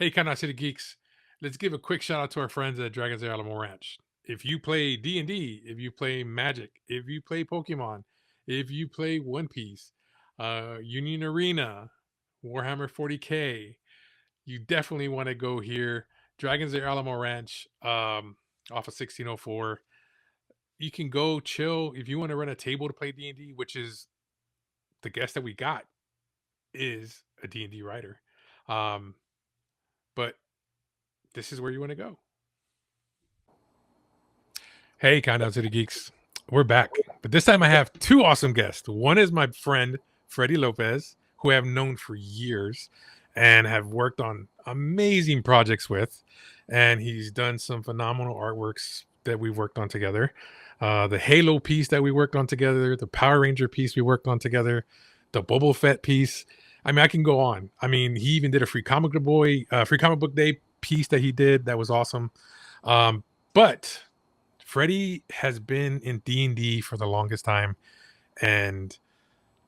Hey, Countdown City Geeks. Let's give a quick shout out to our friends at Dragons of Alamo Ranch. If you play D&D, if you play Magic, if you play Pokemon, if you play One Piece, Union Arena, Warhammer 40K, you definitely want to go here. Dragons of Alamo Ranch, off of 1604. You can go chill if you want to rent a table to play D&D, which is the guest that we got is a D&D writer. But this is where you want to go. Hey, Countdown to the Geeks. We're back. But this time I have two awesome guests. One is my friend, Freddy Lopez, who I have known for years and have worked on amazing projects with. And he's done some phenomenal artworks that we've worked on together. The Halo piece that we worked on together, the Power Ranger piece we worked on together, the Boba Fett piece. I mean, I can go on. I mean, he even did a free comic book day piece that he did. That was awesome. But Freddie has been in D&D for the longest time and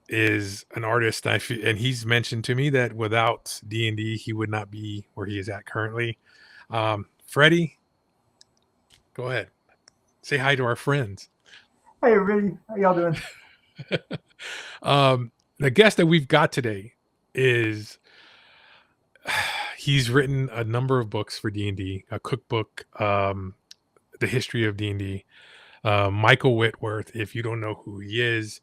is an artist. And he's mentioned to me that without D&D, he would not be where he is at currently. Freddie, go ahead. Say hi to our friends. Hey, everybody. How y'all doing? The guest that we've got today is he's written a number of books for D&D, a cookbook, the history of D&D. Michael Witwer, if you don't know who he is,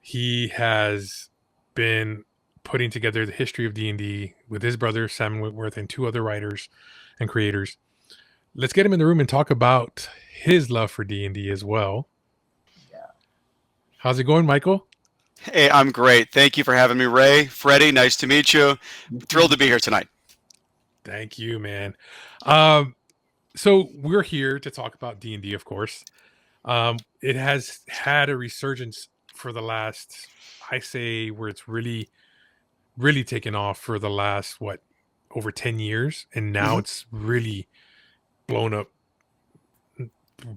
he has been putting together the history of D&D with his brother, Sam Witwer, and two other writers and creators. Let's get him in the room and talk about his love for D&D as well. Yeah. How's it going, Michael? Hey, I'm great. Thank you for having me, Ray. Freddie, nice to meet you. Thrilled to be here tonight. Thank you, man. So we're here to talk about D&D, of course. It has had a resurgence for the last, I say, where it's really, really taken off for the last, over 10 years. And now it's really blown up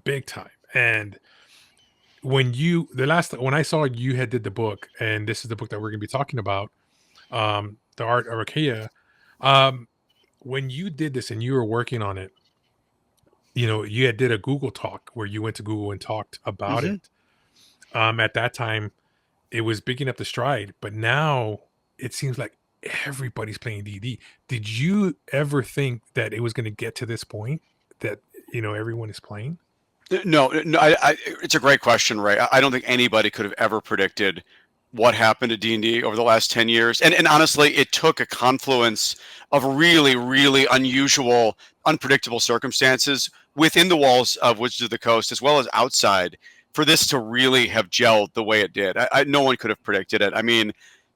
big time. And when I saw you had did the book, and this is the book that we're going to be talking about, The Art of Arcana, when you did this and you were working on it, you know, you did a Google talk where you went to Google and talked about it. At that time, it was picking up the stride, but now it seems like everybody's playing D&D. Did you ever think that it was going to get to this point that, you know, everyone is playing? No, it's a great question, Ray. I don't think anybody could have ever predicted what happened to D&D over the last 10 years. And honestly, it took a confluence of really, really unusual, unpredictable circumstances within the walls of Wizards of the Coast, as well as outside, for this to really have gelled the way it did. No one could have predicted it. I mean,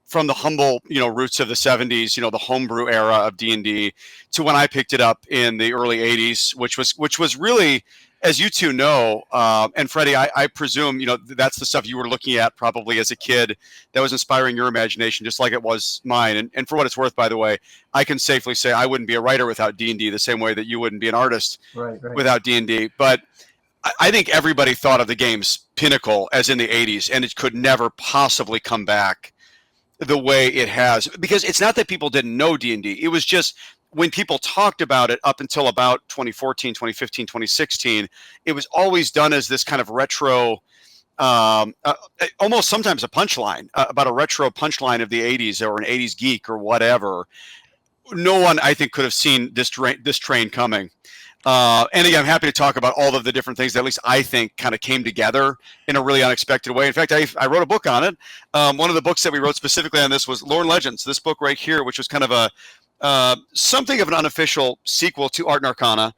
from the humble, roots of the 70s, the homebrew era of D&D, to when I picked it up in the early 80s, which was really, as you two know, and Freddie, I presume, that's the stuff you were looking at probably as a kid that was inspiring your imagination, just like it was mine. And for what it's worth, by the way, I can safely say I wouldn't be a writer without D&D the same way that you wouldn't be an artist without D&D. But I think everybody thought of the game's pinnacle as in the 80s, and it could never possibly come back the way it has. Because it's not that people didn't know D&D. It was just when people talked about it up until about 2014, 2015, 2016, it was always done as this kind of retro, almost sometimes a punchline, about a retro punchline of the 80s or an 80s geek or whatever. No one, I think, could have seen this train coming. And again, I'm happy to talk about all of the different things that at least I think kind of came together in a really unexpected way. In fact, I wrote a book on it. One of the books that we wrote specifically on this was Lore and Legends, this book right here, which was kind of something of an unofficial sequel to Art and Arcana,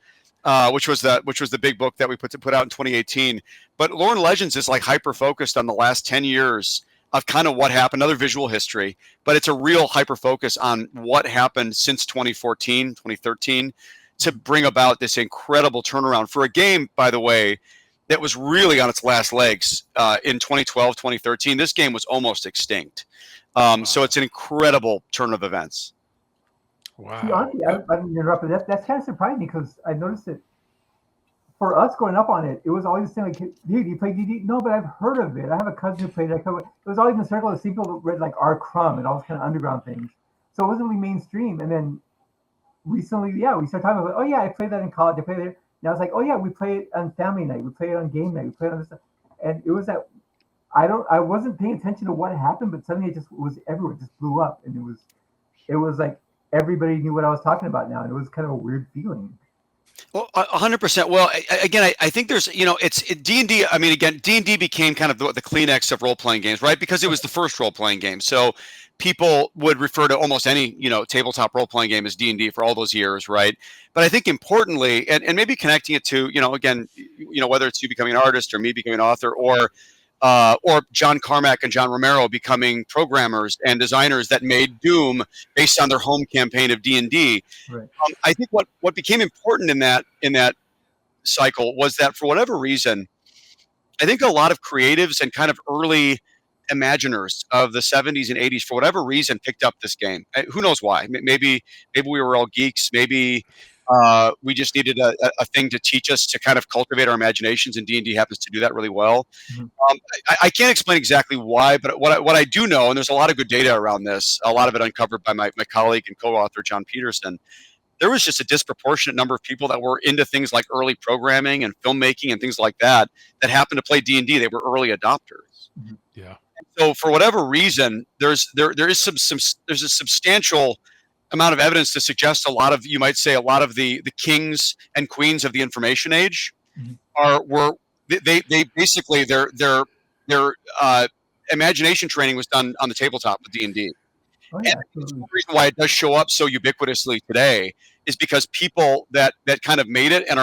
which was the big book that we put out in 2018. But Lore and Legends is like hyper focused on the last 10 years of kind of what happened, other visual history, but it's a real hyper focus on what happened since 2014, 2013 to bring about this incredible turnaround for a game, by the way, that was really on its last legs in 2012, 2013. This game was almost extinct. So it's an incredible turn of events. Wow. See, honestly, I didn't interrupt, but that's kind of surprising because I noticed that for us growing up on it, it was always the same. Like, dude, you play D&D? No, but I've heard of it. I have a cousin who played it. It was always in the circle of people that read like R. Crumb and all those kind of underground things. So it wasn't really mainstream. And then recently, we started talking about, oh yeah, I played that in college. I played it. And I was like, oh yeah, we play it on family night. We play it on game night. We play it on this stuff. And it was that I wasn't paying attention to what happened, but suddenly it just was everywhere. It just blew up, and it was like everybody knew what I was talking about now, and it was kind of a weird feeling. Well, 100%. Well, again, I think there's, it's D&D. I mean, again, D&D became kind of the Kleenex of role-playing games, right? Because it was the first role-playing game. So people would refer to almost any, tabletop role-playing game as D&D for all those years, right? But I think importantly, and maybe connecting it to, again, whether it's you becoming an artist or me becoming an author or John Carmack and John Romero becoming programmers and designers that made Doom based on their home campaign of D&D. Right. I think what became important in that cycle was that for whatever reason, I think a lot of creatives and kind of early imaginers of the 70s and 80s, for whatever reason, picked up this game. Who knows why? Maybe we were all geeks. Maybe we just needed a thing to teach us to kind of cultivate our imaginations, and D&D happens to do that really well. Mm-hmm. I can't explain exactly why, but what I do know, and there's a lot of good data around this, a lot of it uncovered by my colleague and co-author John Peterson, there was just a disproportionate number of people that were into things like early programming and filmmaking and things like that happened to play D&D. They were early adopters. Mm-hmm. Yeah. So for whatever reason, there's a substantial amount of evidence to suggest a lot of the kings and queens of the information age were basically their imagination training was done on the tabletop with D&D. Oh, yeah, and the reason why it does show up so ubiquitously today is because people that kind of made it and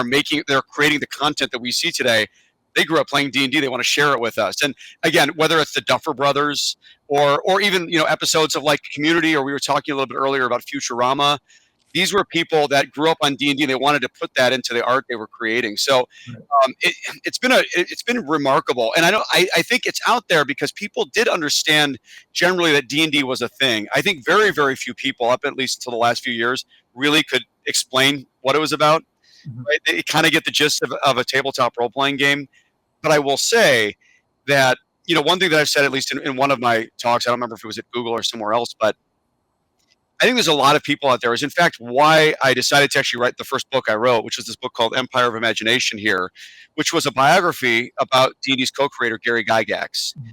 they're creating the content that we see today. They grew up playing D&D. They want to share it with us. And again, whether it's the Duffer Brothers or even episodes of like Community, or we were talking a little bit earlier about Futurama, these were people that grew up on D&D. They wanted to put that into the art they were creating. So it's been remarkable. And I think it's out there because people did understand generally that D&D was a thing. I think very, very few people, up at least until the last few years, really could explain what it was about. Mm-hmm. Right? They kind of get the gist of a tabletop role-playing game. But I will say that, one thing that I've said, at least in one of my talks, I don't remember if it was at Google or somewhere else, but I think there's a lot of people out there. Is in fact why I decided to actually write the first book I wrote, which was this book called Empire of Imagination here, which was a biography about D&D's co-creator, Gary Gygax. Mm-hmm.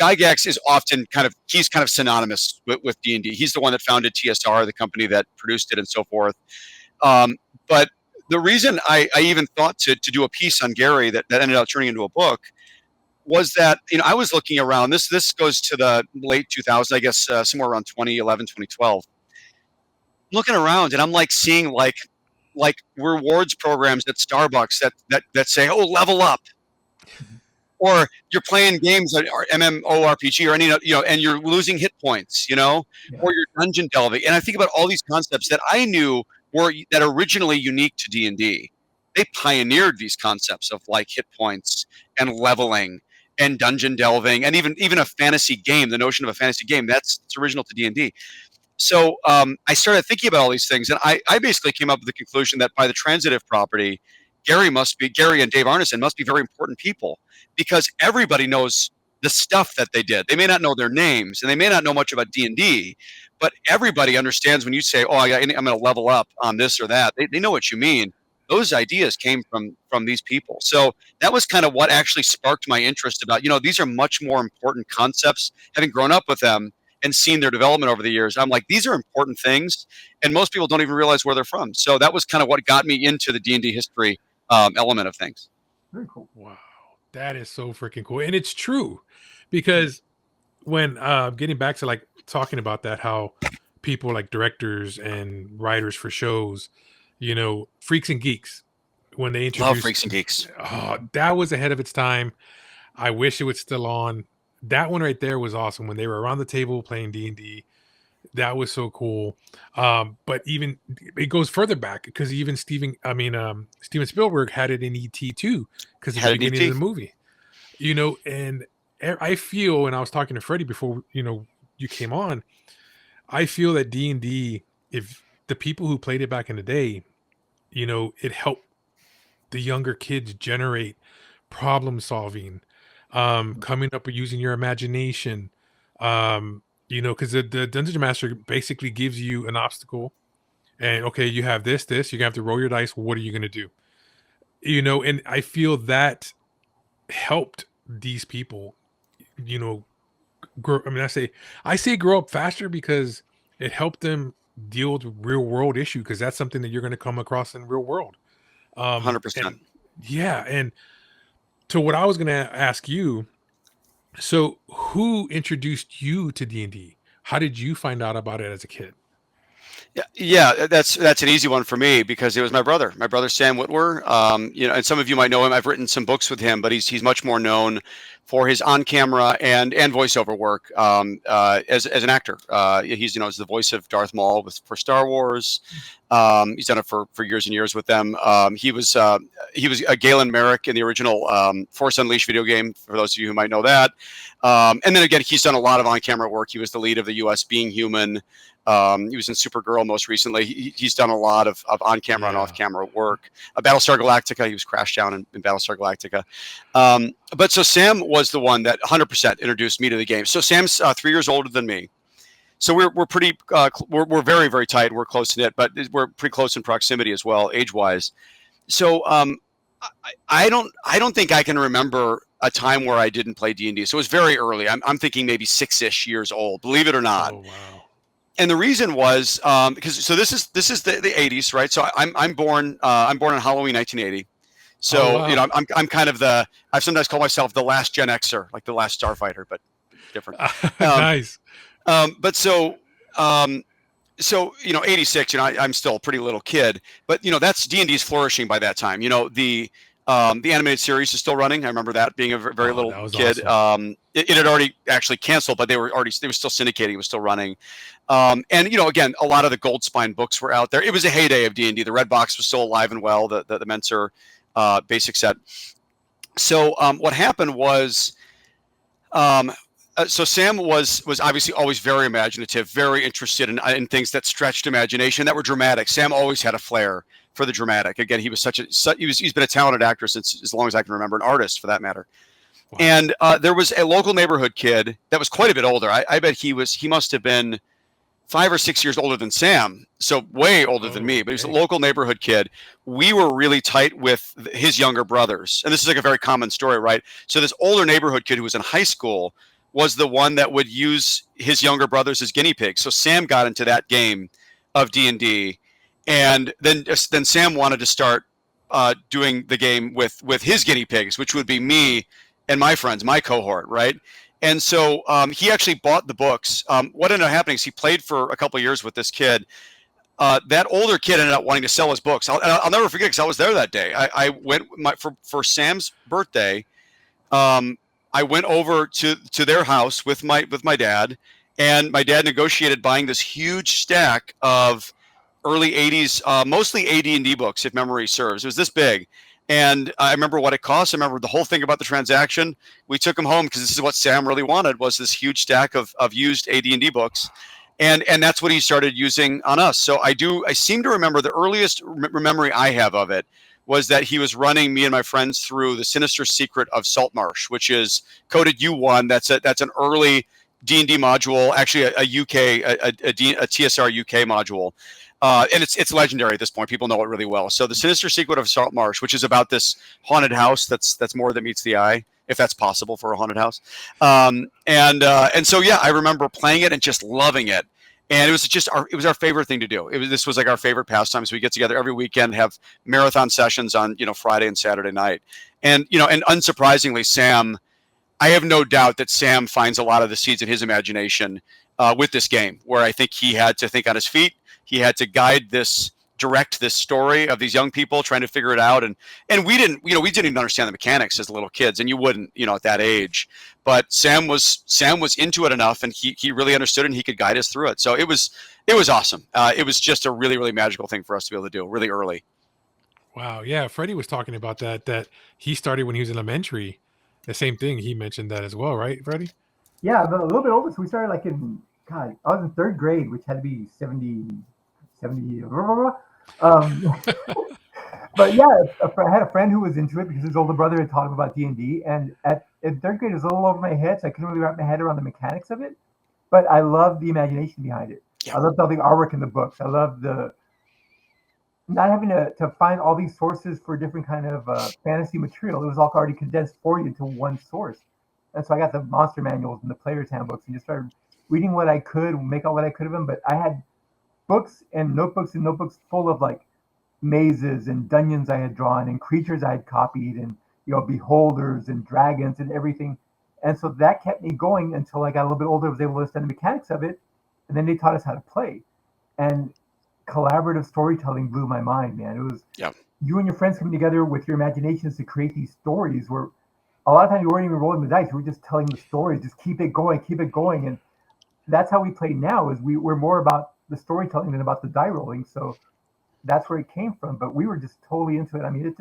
Gygax is often he's kind of synonymous with D&D. He's the one that founded TSR, the company that produced it and so forth. But the reason I even thought to do a piece on Gary that ended up turning into a book was that, I was looking around. This goes to the late 2000s, I guess, somewhere around 2011, 2012. Looking around, and I'm like seeing like rewards programs at Starbucks that say, "Oh, level up," or you're playing games that are MMORPG or any, and you're losing hit points, or you're dungeon delving. And I think about all these concepts that I knew were that originally unique to D&D. They pioneered these concepts of like hit points and leveling and dungeon delving, and even a fantasy game. The notion of a fantasy game it's original to D&D. So I started thinking about all these things, and I basically came up with the conclusion that by the transitive property, Gary and Dave Arneson must be very important people, because everybody knows the stuff that they did. They may not know their names, and they may not know much about D&D, but everybody understands when you say, "Oh, I'm going to level up on this or that." They know what you mean. Those ideas came from these people. So that was kind of what actually sparked my interest about, these are much more important concepts, having grown up with them and seen their development over the years. I'm like, these are important things, and most people don't even realize where they're from. So that was kind of what got me into the D&D history element of things. Very cool. Wow, that is so freaking cool, and it's true, because when getting back to like talking about that, how people like directors and writers for shows, Freaks and Geeks, when they introduced Love Freaks and Geeks. Oh, that was ahead of its time. I wish it was still on. That one right there was awesome when they were around the table playing D&D. That was so cool. But even it goes further back, because even Steven Spielberg had it in E.T. too, because at the beginning of the movie, and I feel, and I was talking to Freddie before, you came on, I feel that D&D, if the people who played it back in the day, it helped the younger kids generate problem solving, coming up with using your imagination, because the Dungeon Master basically gives you an obstacle, and okay, you have this, you're gonna have to roll your dice. What are you gonna do? You know, and I feel that helped these people, you know, grow. I mean, I say grow up faster because it helped them deal with real world issue, because that's something that you're going to come across in real world. 100%. And yeah, and to what I was going to ask you, so who introduced you to D&D? How did you find out about it as a kid? Yeah, that's an easy one for me because it was my brother Sam Witwer. You know, and some of you might know him. I've written some books with him, but he's much more known for his on-camera and voiceover work as an actor. He's, you know, as the voice of Darth Maul for Star Wars. He's done it for years and years with them. He was a Galen Merrick in the original Force Unleashed video game, for those of you who might know that. And then again, he's done a lot of on-camera work. He was the lead of the U.S. Being Human. He was in Supergirl most recently. He's done a lot of on-camera and off-camera work. Battlestar Galactica, he was Crash Down in Battlestar Galactica. But so Sam was the one that 100% introduced me to the game. So Sam's 3 years older than me. So we're pretty we're very, very tight. We're close knit, but we're pretty close in proximity as well, age-wise. So I don't think I can remember a time where I didn't play D&D. So it was very early. I'm thinking maybe 6-ish years old, believe it or not. Oh, wow. And the reason was because this is the 80s, right? So I'm born on Halloween 1980. So wow. You know, I'm kind of I've sometimes called myself the last Gen Xer, like the last Starfighter, but different. Nice. But so you know, 86. You know, I'm still a pretty little kid, but you know, that's D&D's flourishing by that time. You know, the animated series is still running. I remember that being a very little kid. Awesome. It had already actually canceled, but they were still syndicating. It was still running. And you know, again, a lot of the Gold Spine books were out there. It was a heyday of D&D. The Red Box was still alive and well. The Menser basic set. So what happened was, so Sam was obviously always very imaginative, very interested in things that stretched imagination, that were dramatic. Sam always had a flair for the dramatic. Again, he was he's been a talented actor since as long as I can remember, an artist for that matter. Wow. And there was a local neighborhood kid that was quite a bit older. I bet he must have been 5 or 6 years older than Sam, so way older than me, but he was a local neighborhood kid. We were really tight with his younger brothers. And this is like a very common story, right? So this older neighborhood kid who was in high school was the one that would use his younger brothers as guinea pigs. So Sam got into that game of D&D, and then Sam wanted to start doing the game with his guinea pigs, which would be me and my friends, my cohort, right? And so he actually bought the books. What ended up happening is he played for a couple of years with this kid. That older kid ended up wanting to sell his books. I'll never forget, because I was there that day. I went for Sam's birthday. I went over to their house with my dad, and my dad negotiated buying this huge stack of early 80s, mostly AD&D books, if memory serves. It was this big. And I remember what it cost. I remember the whole thing about the transaction. We took them home because this is what Sam really wanted, was this huge stack of used AD&D books. And that's what he started using on us. So I seem to remember the earliest memory I have of it was that he was running me and my friends through the Sinister Secret of Saltmarsh, which is coded U1. That's an early D&D module, actually a TSR UK module. And it's legendary at this point. People know it really well. So the Sinister Secret of Saltmarsh, which is about this haunted house that's more than meets the eye, if that's possible for a haunted house. And so yeah, I remember playing it and just loving it. And it was our favorite thing to do. This was like our favorite pastime. So we get together every weekend, have marathon sessions on, you know, Friday and Saturday night. And, you know, and unsurprisingly, Sam, I have no doubt that Sam finds a lot of the seeds in his imagination with this game, where I think he had to think on his feet. He had to direct this story of these young people trying to figure it out. And we didn't even understand the mechanics as little kids, and you wouldn't, you know, at that age. But Sam was into it enough, and he really understood it, and he could guide us through it. So it was awesome. It was just a really, really magical thing for us to be able to do really early. Wow. Yeah. Freddie was talking about that he started when he was in elementary. The same thing. He mentioned that as well, right, Freddie? Yeah, but a little bit older. So we started like I was in third grade, which had to be 70. But yeah, I had a friend who was into it because his older brother had taught him about D&D, and in third grade it was a little over my head, so I couldn't really wrap my head around the mechanics of it. But I love the imagination behind it. Yeah. I loved all the artwork in the books. I love the not having to find all these sources for different kind of fantasy material. It was all already condensed for you to one source. And so I got the monster manuals and the player's handbooks and just started reading what I could, make out what I could of them. But I had books and notebooks full of like mazes and dungeons I had drawn and creatures I had copied and beholders and dragons and everything. And so that kept me going until I got a little bit older. I was able to understand the mechanics of it, and then they taught us how to play. And collaborative storytelling blew my mind, man. It was you and your friends coming together with your imaginations to create these stories where a lot of times you weren't even rolling the dice. We were just telling the stories, just keep it going. And that's how we play now is we're more about the storytelling than about the die rolling. So that's where it came from. But we were just totally into it. I mean,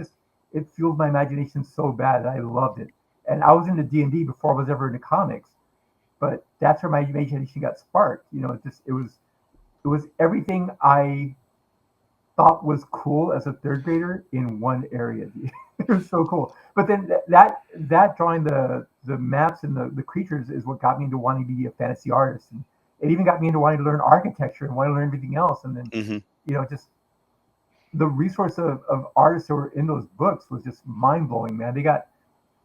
it fueled my imagination so bad that I loved it. And I was into D&D before I was ever into comics. But that's where my imagination got sparked. It was everything I thought was cool as a third grader in one area. It was so cool. But then that drawing the maps and the creatures is what got me into wanting to be a fantasy artist. And it even got me into wanting to learn architecture and wanting to learn everything else. And then, just the resource of artists that were in those books was just mind blowing, man.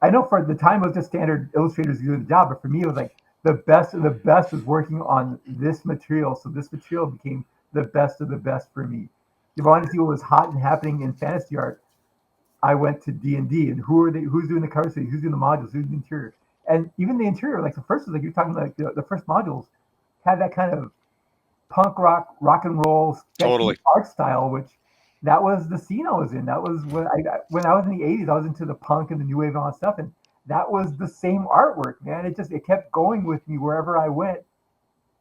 I know for the time it was just standard illustrators doing the job, but for me it was like the best of the best was working on this material. So this material became the best of the best for me. If I wanted to see what was hot and happening in fantasy art, I went to D&D and who's doing the cover series, who's doing the modules, who's doing the interior. And even the interior, like the first was like you're talking like the first modules had that kind of punk rock and roll art style, which that was the scene I was in. That was when I was in the 80s, I was into the punk and the new wave and all that stuff. And that was the same artwork, man. It kept going with me wherever I went.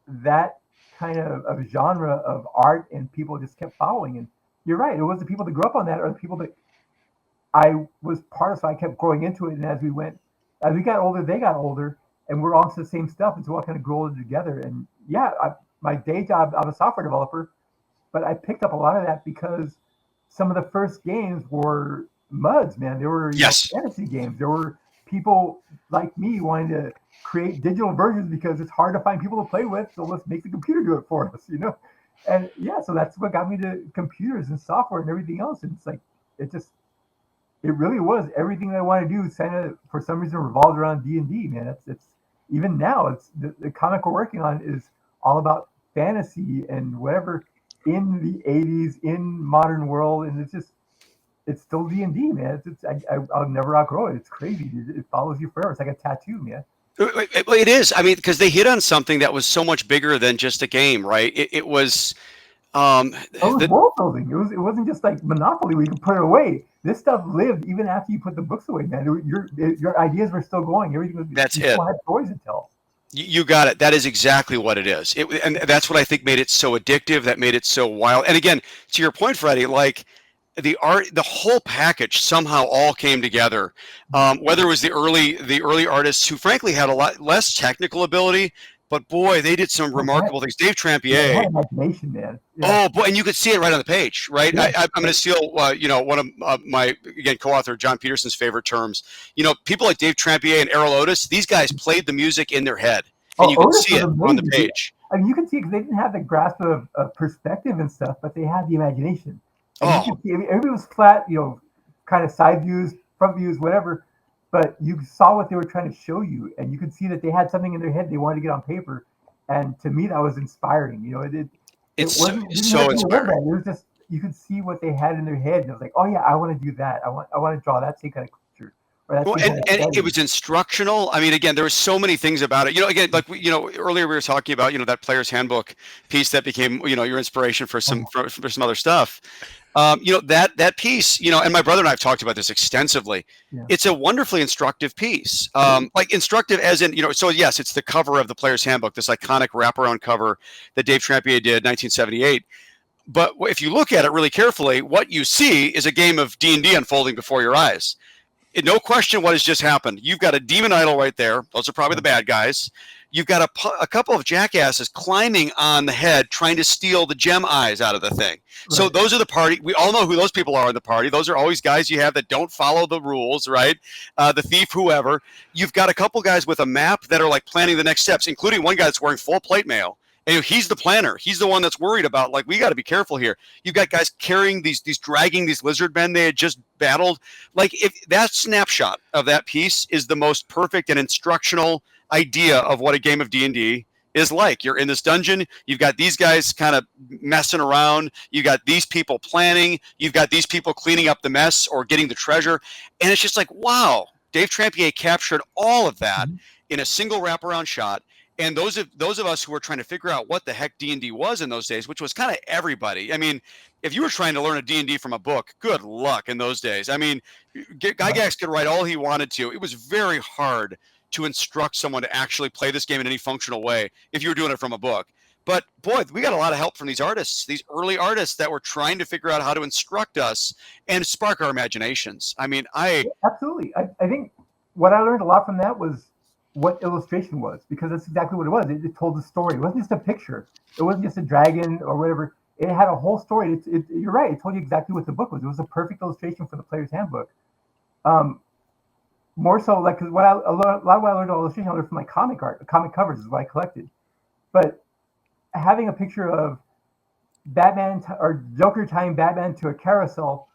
That kind of genre of art and people just kept following. And you're right. It was the people that grew up on that or the people that I was part of. So I kept growing into it. And as we got older, they got older and we're all into the same stuff. And so we all kind of grew older together. And my day job, I'm a software developer, but I picked up a lot of that because some of the first games were MUDs, man. They were fantasy games. There were people like me wanting to create digital versions because it's hard to find people to play with. So let's make the computer do it for us, And so that's what got me to computers and software and everything else. And it's like, it really was everything that I want to do. Kind of for some reason revolved around D&D, man. It's even now. It's the comic we're working on is all about fantasy and whatever in the 80s in modern world, and it's still D&D, man. I'll never outgrow it. It's crazy, dude. It follows you forever. It's like a tattoo, man. It is. I mean, because they hit on something that was so much bigger than just a game, right? It was. It was world building. It wasn't just like Monopoly where you can put it away. This stuff lived even after you put the books away, man. Your ideas were still going. Everything was. That's you still had stories to tell. You got it. That is exactly what it is. And that's what I think made it so addictive, that made it so wild. And again, to your point, Freddie, like the art, the whole package somehow all came together. Whether it was the early artists who frankly had a lot less technical ability, but boy, they did some remarkable things. Dave Trampier. Imagination, man. Yeah. Oh boy, and you could see it right on the page, right? Yeah. I'm going to steal, one of my co-author John Peterson's favorite terms. People like Dave Trampier and Errol Otis. These guys played the music in their head, and you can see it on the page. I mean, you can see it because they didn't have the grasp of perspective and stuff, but they had the imagination. And you can see, everybody was flat, kind of side views, front views, whatever. But you saw what they were trying to show you, and you could see that they had something in their head they wanted to get on paper. And to me, that was inspiring. It wasn't so inspiring. It was just you could see what they had in their head, and it was like, oh yeah, I want to do that. I want to draw that same kind of creature. And it was instructional. I mean, again, there were so many things about it. Again, like earlier we were talking about that player's handbook piece that became your inspiration for some for some other stuff. That piece, and my brother and I have talked about this extensively. Yeah. It's a wonderfully instructive piece. Like instructive as in, so yes, it's the cover of the player's handbook, this iconic wraparound cover that Dave Trampier did, 1978. But if you look at it really carefully, what you see is a game of D&D unfolding before your eyes. No question what has just happened. You've got a demon idol right there. Those are probably the bad guys. You've got a couple of jackasses climbing on the head, trying to steal the gem eyes out of the thing. Right. So those are the party. We all know who those people are in the party. Those are always guys you have that don't follow the rules, right? The thief, whoever. You've got a couple guys with a map that are like planning the next steps, including one guy that's wearing full plate mail. And he's the planner. He's the one that's worried about, like, we got to be careful here. You've got guys carrying these dragging these lizard men they had just battled. Like, if that snapshot of that piece is the most perfect and instructional idea of what a game of D&D is like. You're in this dungeon. You've got these guys kind of messing around. You've got these people planning. You've got these people cleaning up the mess or getting the treasure. And it's just like, wow, Dave Trampier captured all of that in a single wraparound shot. And those of us who were trying to figure out what the heck D&D was in those days, which was kind of everybody. I mean, if you were trying to learn a D&D from a book, good luck in those days. I mean, Gygax could write all he wanted to. It was very hard to instruct someone to actually play this game in any functional way if you were doing it from a book. But boy, we got a lot of help from these artists, these early artists that were trying to figure out how to instruct us and spark our imaginations. I mean, absolutely. I think what I learned a lot from that was what illustration was, because that's exactly what it was. It told the story. It wasn't just a picture. It wasn't just a dragon or whatever. It had a whole story. You're right. It told you exactly what the book was. It was a perfect illustration for the player's handbook. More so, like, because a lot of what I learned about illustration, I learned from my comic art. Comic covers is what I collected. But having a picture of Batman or Joker tying Batman to a carousel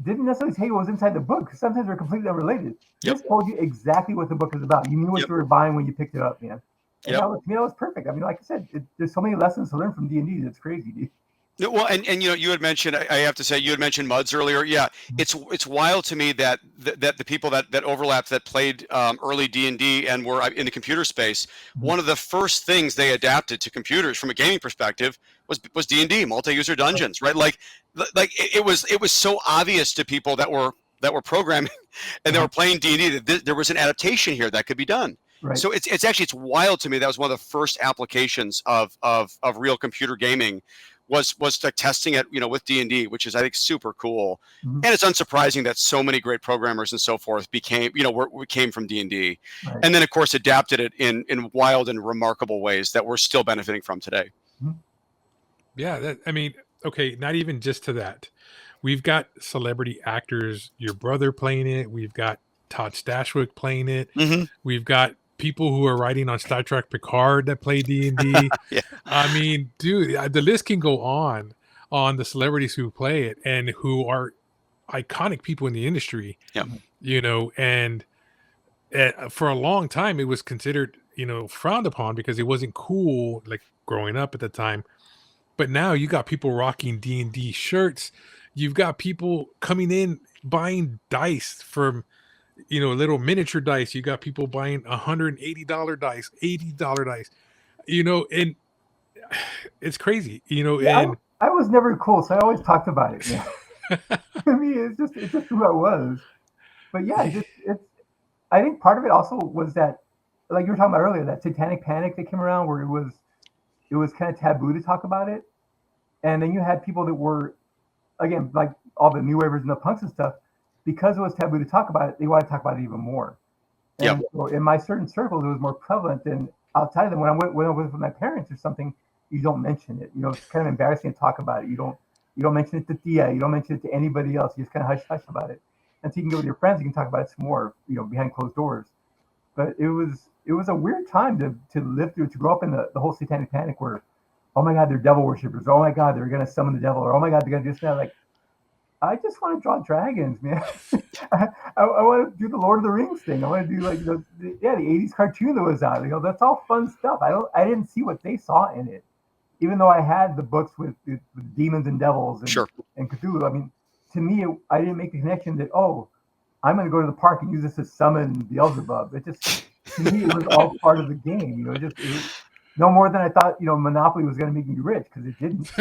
didn't necessarily tell you what was inside the book, because sometimes they're completely unrelated. It just told you exactly what the book is about. You knew what you were buying when you picked it up, man. And that was perfect. I mean, like I said, there's so many lessons to learn from D&D. It's crazy, dude. Well, and you had mentioned, I have to say, you had mentioned MUDs earlier. Yeah, it's wild to me that the people that overlapped, that played early D&D and were in the computer space, one of the first things they adapted to computers from a gaming perspective was D&D, multi-user dungeons, right? Like it was so obvious to people that were programming and they were playing D&D that there was an adaptation here that could be done. Right. So it's wild to me. That was one of the first applications of real computer gaming. Was like testing it, with D&D, which is, I think, super cool. And it's unsurprising that so many great programmers and so forth came from D&D, and then of course adapted it in wild and remarkable ways that we're still benefiting from today. Yeah, okay, not even just to that. We've got celebrity actors, your brother playing it. We've got Todd Stashwick playing it. We've got people who are writing on Star Trek Picard that play D&D. I mean, dude, the list can go on the celebrities who play it and who are iconic people in the industry. And for a long time it was considered, frowned upon because it wasn't cool, like, growing up at the time. But now you got people rocking D&D shirts. You've got people coming in buying dice from little miniature dice. You got people buying $180 dice, $80 dice, and it's crazy, and I was never cool, so I always talked about it. I mean, it's just who I was. But yeah, I think part of it also was that, like you were talking about earlier, that satanic panic that came around where it was kind of taboo to talk about it. And then you had people that were, again, like all the new wavers and the punks and stuff, because it was taboo to talk about it, they wanted to talk about it even more. And so in my certain circles, it was more prevalent than outside of them. When I went with my parents or something, you don't mention it. It's kind of embarrassing to talk about it. You don't mention it to Thea. You don't mention it to anybody else. You just kind of hush about it. And so you can go with your friends. You can talk about it some more, behind closed doors. But it was a weird time to live through, to grow up in the whole satanic panic where, oh my God, they're devil worshippers. Oh my God, they're going to summon the devil. Or, oh my God, they're going to do this and that. Like, I just want to draw dragons, man. I want to do the Lord of the Rings thing. I want to do like the 80s cartoon that was out. That's all fun stuff. I didn't see what they saw in it, even though I had the books with demons and devils and Cthulhu. I mean, to me, I didn't make the connection that, I'm going to go to the park and use this to summon Beelzebub. It just, to me, it was all part of the game. It was no more than I thought. Monopoly was going to make me rich, because it didn't.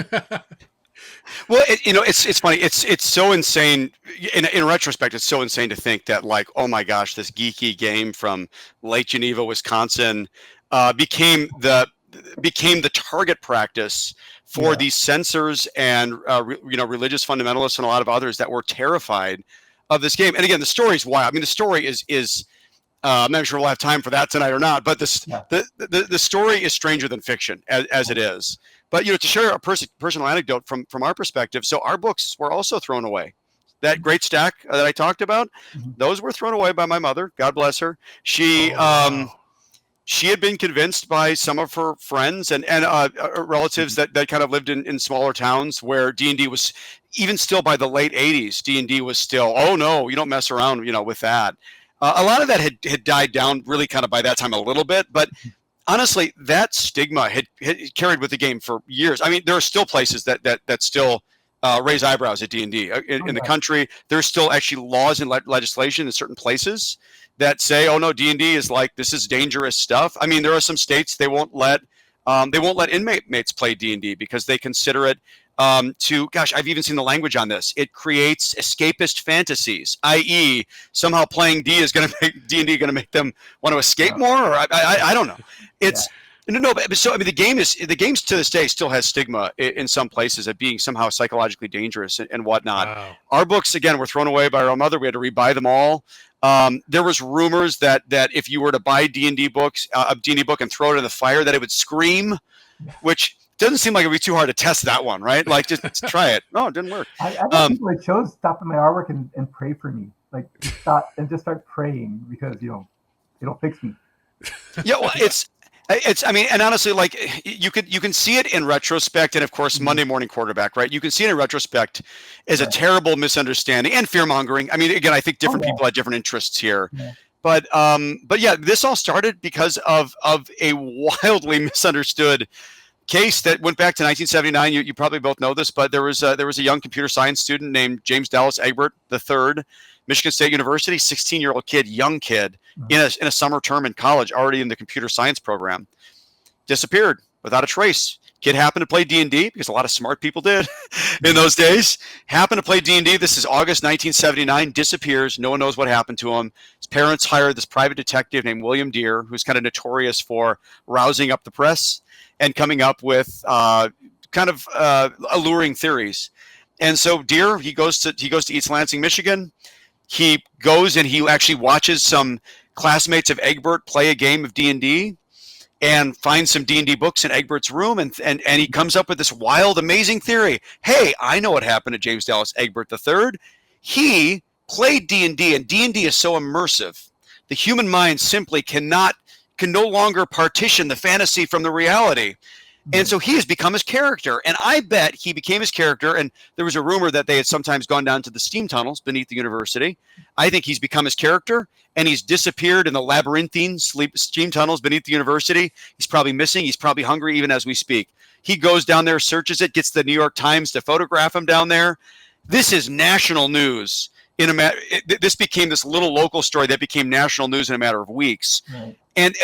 Well, it's funny. It's so insane. In retrospect, it's so insane to think that, like, oh my gosh, this geeky game from Lake Geneva, Wisconsin, became the target practice for these censors and religious fundamentalists and a lot of others that were terrified of this game. And again, the story's wild. I mean, the story is. I'm not sure we'll have time for that tonight or not, but the story is stranger than fiction as it is. But to share a personal anecdote from our perspective, so our books were also thrown away. That great stack that I talked about, those were thrown away by my mother. God bless her. She she had been convinced by some of her friends and relatives that kind of lived in smaller towns where D&D was, even still by the late 80s, D&D was still, oh no, you don't mess around, with that. A lot of that had died down really kind of by that time a little bit, but honestly, that stigma had carried with the game for years. I mean, there are still places that still raise eyebrows at D&D in the country. There's still actually laws and legislation in certain places that say, "Oh no, D&D is like, this is dangerous stuff." I mean, there are some states they won't let inmates play D&D because they consider it I've even seen the language on this. It creates escapist fantasies, i.e., somehow playing D&D is going to make them want to escape more, or I don't know. It's no, but so I mean, the games to this day still has stigma in some places of being somehow psychologically dangerous and whatnot. Wow. Our books, again, were thrown away by our mother. We had to rebuy them all. There was rumors that if you were to buy D&D books, a D&D book and throw it in the fire, that it would scream, which doesn't seem like it'd be too hard to test that one, right? Like, just try it. No, it didn't work. I know people that chose stop in my artwork and pray for me, like stop and just start praying because it'll fix me. Yeah, well, it's. I mean, and honestly, like you can see it in retrospect, and of course, Monday Morning Quarterback, right? You can see it in retrospect as a terrible misunderstanding and fear mongering. I mean, again, I think different people had different interests here, but yeah, this all started because of a wildly misunderstood case that went back to 1979. You probably both know this, but there was a young computer science student named James Dallas Egbert III, Michigan State University, 16-year-old kid, young kid, in a summer term in college, already in the computer science program, disappeared without a trace. Kid happened to play D&D because a lot of smart people did in those days. Happened to play D&D. This is August 1979. Disappears. No one knows what happened to him. His parents hired this private detective named William Deere, who's kind of notorious for rousing up the press and coming up with alluring theories. And so Deere, he goes to East Lansing, Michigan. He goes and he actually watches some classmates of Egbert play a game of D&D and finds some D&D books in Egbert's room, and he comes up with this wild, amazing theory. Hey, I know what happened to James Dallas Egbert III. He played D&D, and D&D is so immersive. The human mind simply can no longer partition the fantasy from the reality. And so he has become his character. And I bet he became his character. And there was a rumor that they had sometimes gone down to the steam tunnels beneath the university. I think he's become his character, and he's disappeared in the labyrinthine steam tunnels beneath the university. He's probably missing. He's probably hungry even as we speak. He goes down there, searches it, gets the New York Times to photograph him down there. This is national news. This became this little local story that became national news in a matter of weeks. Right. And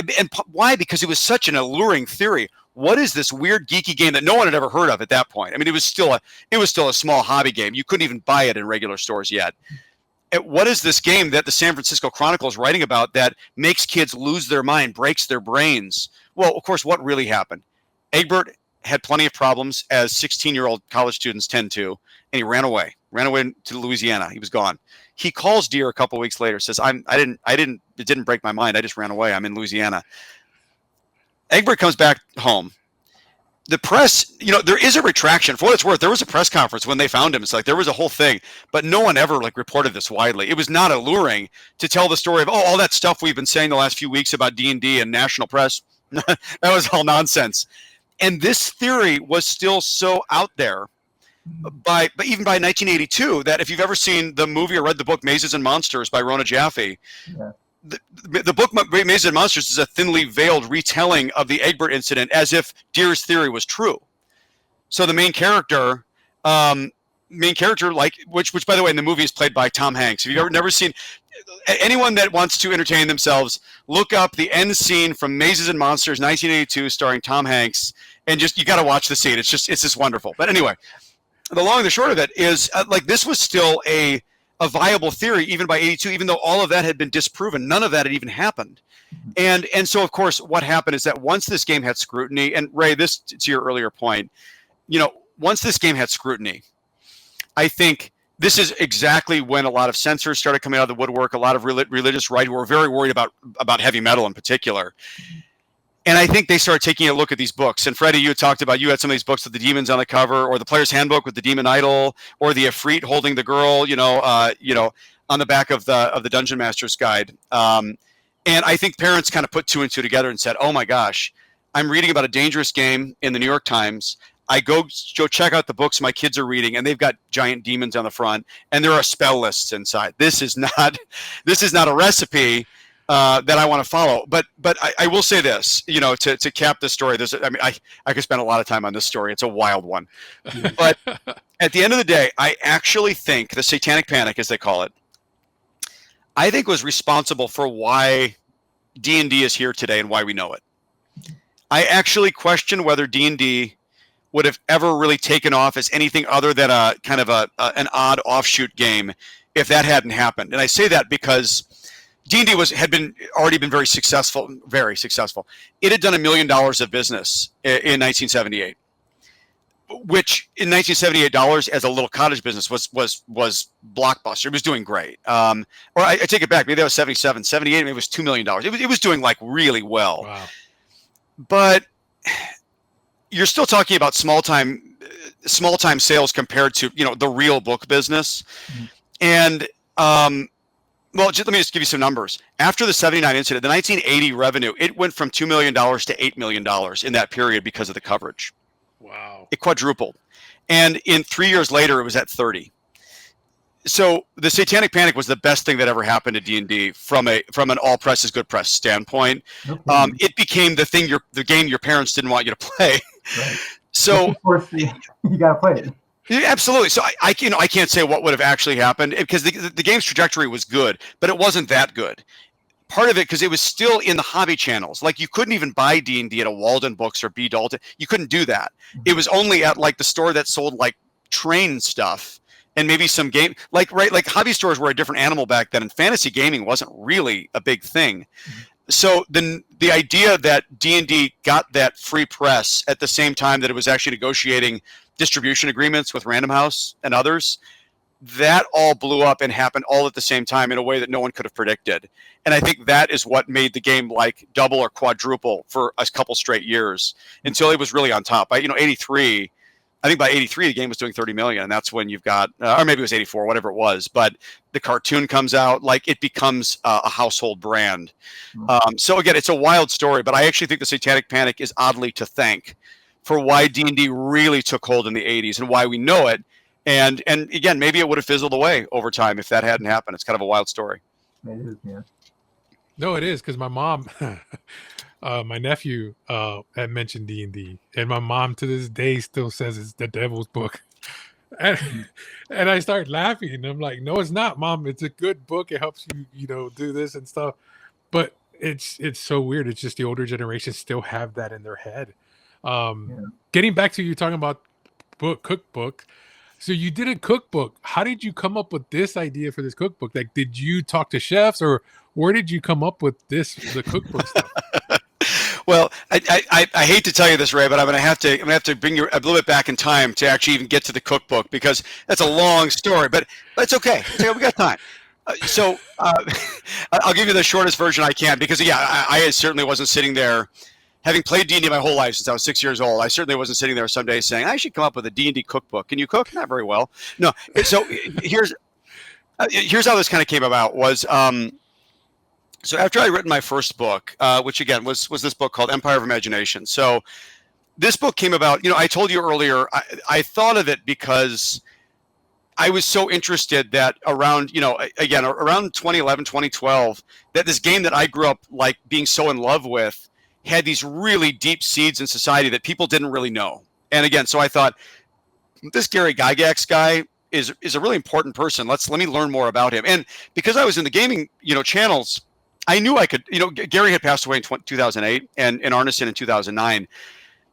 why? Because it was such an alluring theory. What is this weird geeky game that no one had ever heard of at that point? I mean, it was still a small hobby game. You couldn't even buy it in regular stores yet. What is this game that the San Francisco Chronicle is writing about that makes kids lose their mind, breaks their brains? Well, of course, what really happened? Egbert had plenty of problems, as 16-year-old college students tend to, and he ran away to Louisiana. He was gone. He calls Deere a couple of weeks later, says, it didn't break my mind. I just ran away. I'm in Louisiana. Egbert comes back home. The press, there is a retraction. For what it's worth, there was a press conference when they found him. It's like there was a whole thing, but no one ever reported this widely. It was not alluring to tell the story of all that stuff we've been saying the last few weeks about D&D and national press. That was all nonsense. And this theory was still so out there but even by 1982, that if you've ever seen the movie or read the book Mazes and Monsters by Rona Jaffe, the book Mazes and Monsters is a thinly veiled retelling of the Egbert incident as if Deere's theory was true. So the main character, which by the way in the movie is played by Tom Hanks. If you've never seen, anyone that wants to entertain themselves, look up the end scene from Mazes and Monsters 1982 starring Tom Hanks, and you got to watch the scene. It's just wonderful. But anyway, the long and the short of it is this was still a viable theory even by 82, even though all of that had been disproven. None of that had even happened. And so, of course, what happened is that once this game had scrutiny, and Ray, this to your earlier point, once this game had scrutiny, I think this is exactly when a lot of censors started coming out of the woodwork, a lot of religious right who were very worried about heavy metal in particular. And I think they started taking a look at these books. And Freddie, you had talked about, you had some of these books with the demons on the cover, or the Player's Handbook with the demon idol, or the Ifrit holding the girl, on the back of the Dungeon Master's Guide. And And I think parents kind of put 2 and 2 together and said, oh my gosh, I'm reading about a dangerous game in the New York Times. I go check out the books my kids are reading, and they've got giant demons on the front, and there are spell lists inside. This is not a recipe that I want to follow. But I will say this, to cap this story. I could spend a lot of time on this story. It's a wild one. But at the end of the day, I actually think the Satanic Panic, as they call it, I think was responsible for why D&D is here today and why we know it. I actually question whether D&D would have ever really taken off as anything other than a kind of an odd offshoot game if that hadn't happened. And I say that because D&D had already been very successful. It had done $1 million of business in 1978, which in 1978 dollars as a little cottage business was blockbuster. It was doing great. Or I take it back. Maybe that was 77, 78. Maybe it was $2 million. It was doing like really well. Wow. But you're still talking about small time sales compared to the real book business. Mm-hmm. And well, let me just give you some numbers. After the 79 incident, the 1980 revenue, it went from $2 million to $8 million in that period because of the coverage. Wow. It quadrupled. And in 3 years later, it was at 30. So the Satanic Panic was the best thing that ever happened to D&D from an all press is good press standpoint. Okay. It became the game your parents didn't want you to play. Right. So of course you got to play it. Yeah, absolutely. So I can't say what would have actually happened because the game's trajectory was good, but it wasn't that good. Part of it because it was still in the hobby channels. Like you couldn't even buy D&D at a Walden Books or B. Dalton. You couldn't do that. Mm-hmm. It was only at like the store that sold like train stuff and maybe some game like hobby stores were a different animal back then, and fantasy gaming wasn't really a big thing. Mm-hmm. So the idea that D&D got that free press at the same time that it was actually negotiating distribution agreements with Random House and others, that all blew up and happened all at the same time in a way that no one could have predicted. And I think that is what made the game like double or quadruple for a couple straight years until it was really on top. By 83, I think by 83 the game was doing 30 million, and that's when you've got, or maybe it was 84, whatever it was. But the cartoon comes out, like it becomes a household brand. So again, it's a wild story, but I actually think the Satanic Panic is oddly to thank for why D&D really took hold in the 80s and why we know it. And again, maybe it would have fizzled away over time if that hadn't happened. It's kind of a wild story. It is, yeah. No, it is, because my mom, my nephew had mentioned D&D, and my mom to this day still says it's the devil's book. And I start laughing, and I'm like, no, it's not, Mom. It's a good book. It helps you, do this and stuff. But it's so weird. It's just the older generation still have that in their head. Getting back to you talking about cookbook. So you did a cookbook. How did you come up with this idea for this cookbook? Like, did you talk to chefs, or where did you come up with the cookbook stuff? Well, I hate to tell you this, Ray, but I'm gonna have to bring you a little bit back in time to actually even get to the cookbook, because that's a long story. But it's okay. We got time. So I'll give you the shortest version I can, because I certainly wasn't sitting there. Having played D&D my whole life since I was 6 years old, I certainly wasn't sitting there some day saying, I should come up with a D&D cookbook. Can you cook? Not very well. No. So here's how this kind of came about was, so after I written my first book, which again was this book called Empire of Imagination. So this book came about, I told you earlier, I thought of it because I was so interested that around 2011, 2012, that this game that I grew up like being so in love with had these really deep seeds in society that people didn't really know. And again, so I thought, this Gary Gygax guy is a really important person. Let me learn more about him. And because I was in the gaming, channels, I knew I could, Gary had passed away in 2008 and Arneson in 2009.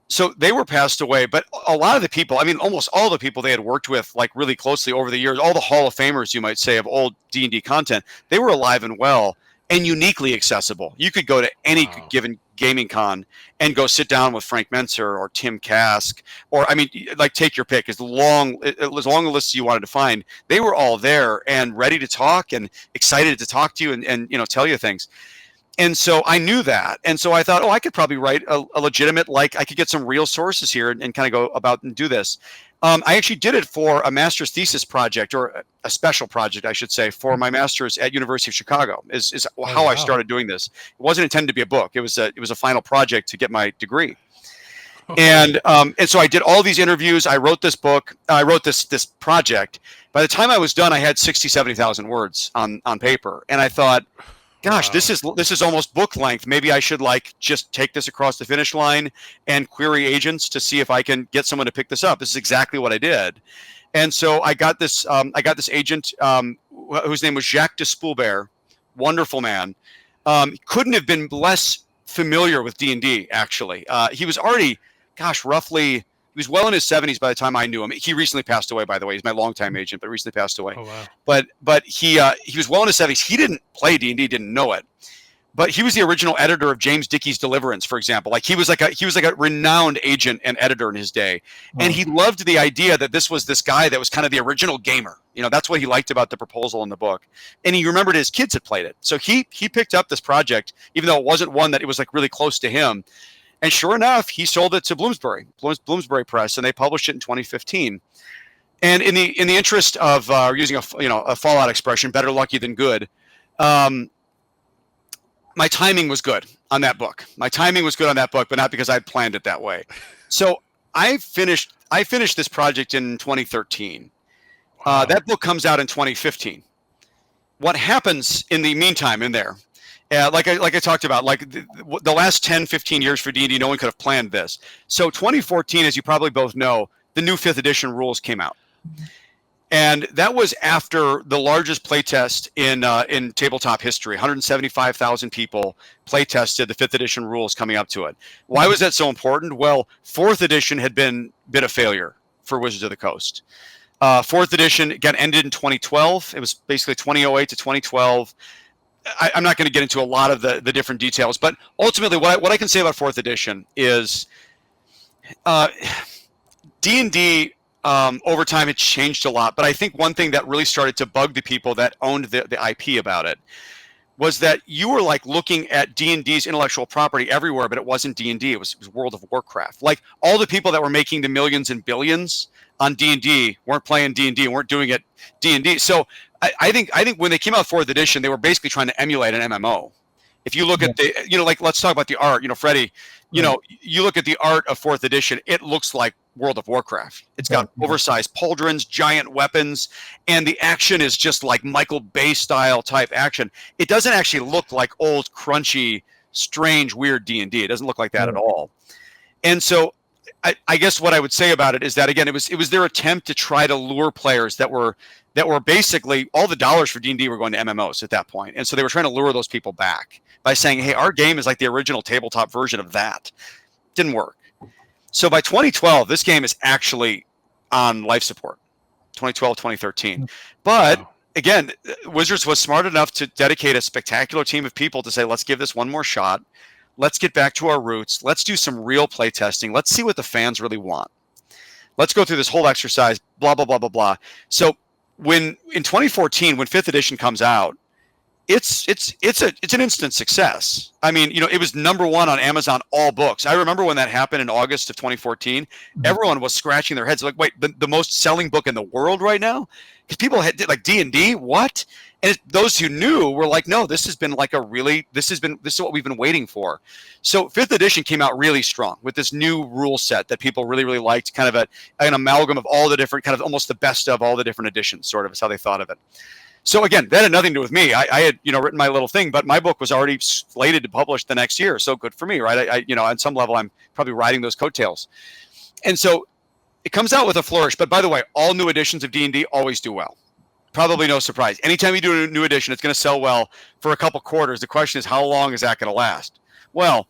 So they were passed away, but a lot of the people, almost all the people they had worked with like really closely over the years, all the Hall of Famers, you might say, of old D&D content, they were alive and well and uniquely accessible. You could go to any given gaming con and go sit down with Frank Menser or Tim Kask, or take your pick. As long a list as you wanted to find, they were all there and ready to talk and excited to talk to you and tell you things. And so I knew that. And so I thought, oh, I could probably write a legitimate, like I could get some real sources here and kind of go about and do this. I actually did it for a master's thesis project, or a special project, I should say, for my master's at University of Chicago. Is how I started doing this. It wasn't intended to be a book. It was a final project to get my degree. And so I did all these interviews. I wrote this book. I wrote this project. By the time I was done, I had 60, 70,000 words on paper. And I thought, gosh, this is almost book length. Maybe I should just take this across the finish line and query agents to see if I can get someone to pick this up. This is exactly what I did. And so I got this agent whose name was Jacques de Spoelbert, wonderful man. Couldn't have been less familiar with D&D, actually. He was already, roughly, he was well in his 70s by the time I knew him. He recently passed away, by the way. He's my longtime agent, but recently passed away. Oh, wow. But he was well in his 70s. He didn't play D&D, didn't know it. But he was the original editor of James Dickey's Deliverance, for example. He was like a renowned agent and editor in his day. And he loved the idea that this was this guy that was kind of the original gamer. That's what he liked about the proposal in the book. And he remembered his kids had played it. So he picked up this project, even though it wasn't one that it was really close to him. And sure enough, he sold it to Bloomsbury Press, and they published it in 2015. And in the interest of using a Fallout expression, better lucky than good, my timing was good on that book. But not because I planned it that way. So I finished this project in 2013. Wow. That book comes out in 2015. What happens in the meantime in there? Like I talked about, the last 10, 15 years for D&D, no one could have planned this. So 2014, as you probably both know, the new 5th edition rules came out. And that was after the largest playtest in tabletop history. 175,000 people playtested the 5th edition rules coming up to it. Why was that so important? Well, 4th edition had been a failure for Wizards of the Coast. 4th edition, again, ended in 2012. It was basically 2008 to 2012. I'm not going to get into a lot of the different details, but ultimately what I can say about 4th edition is D&D over time it changed a lot. But I think one thing that really started to bug the people that owned the IP about it was that you were looking at D&D's intellectual property everywhere, but it wasn't D&D. It was World of Warcraft. All the people that were making the millions and billions on D&D weren't playing D&D and weren't doing it D&D. So I think when they came out 4th edition, they were basically trying to emulate an MMO. If you look at let's talk about the art, Freddie, you look at the art of 4th edition, it looks like World of Warcraft. It's got oversized pauldrons, giant weapons, and the action is just like Michael Bay style type action. It doesn't actually look like old, crunchy, strange, weird D&D. It doesn't look like that at all. And so I guess what I would say about it is that, again, it was their attempt to try to lure players that were basically, all the dollars for D&D were going to MMOs at that point. And so they were trying to lure those people back by saying, hey, our game is like the original tabletop version of that. Didn't work. So by 2012, this game is actually on life support, 2012, 2013. But again, Wizards was smart enough to dedicate a spectacular team of people to say, let's give this one more shot. Let's get back to our roots. Let's do some real play testing. Let's see what the fans really want. Let's go through this whole exercise, blah, blah, blah, blah, blah. So in 2014, when 5th edition comes out, it's an instant success. I mean, it was #1 on Amazon all books. I remember when that happened in August of 2014, everyone was scratching their heads like, wait, the most selling book in the world right now? Because people had D&D, what? And those who knew were like, no, this has been this is what we've been waiting for. So 5th edition came out really strong with this new rule set that people really, really liked, kind of an amalgam of all the different, kind of almost the best of all the different editions, sort of is how they thought of it. So again, that had nothing to do with me. I had, written my little thing, but my book was already slated to publish the next year. So good for me, right? I on some level, I'm probably riding those coattails. And so it comes out with a flourish. But by the way, all new editions of D&D always do well. Probably no surprise. Anytime you do a new edition, it's going to sell well for a couple quarters. The question is, how long is that going to last? Well,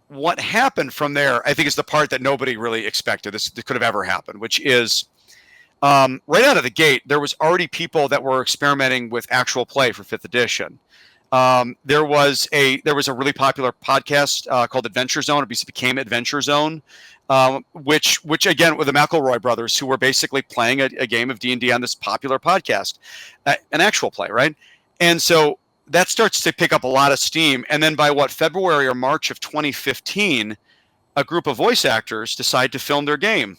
what happened from there, I think, is the part that nobody really expected this could have ever happened, which is right out of the gate, there was already people that were experimenting with actual play for 5th edition. There was a really popular podcast called Adventure Zone. It became Adventure Zone, which again, with the McElroy brothers, who were basically playing a game of D&D on this popular podcast, an actual play, right? And so that starts to pick up a lot of steam. And then by February or March of 2015, a group of voice actors decide to film their game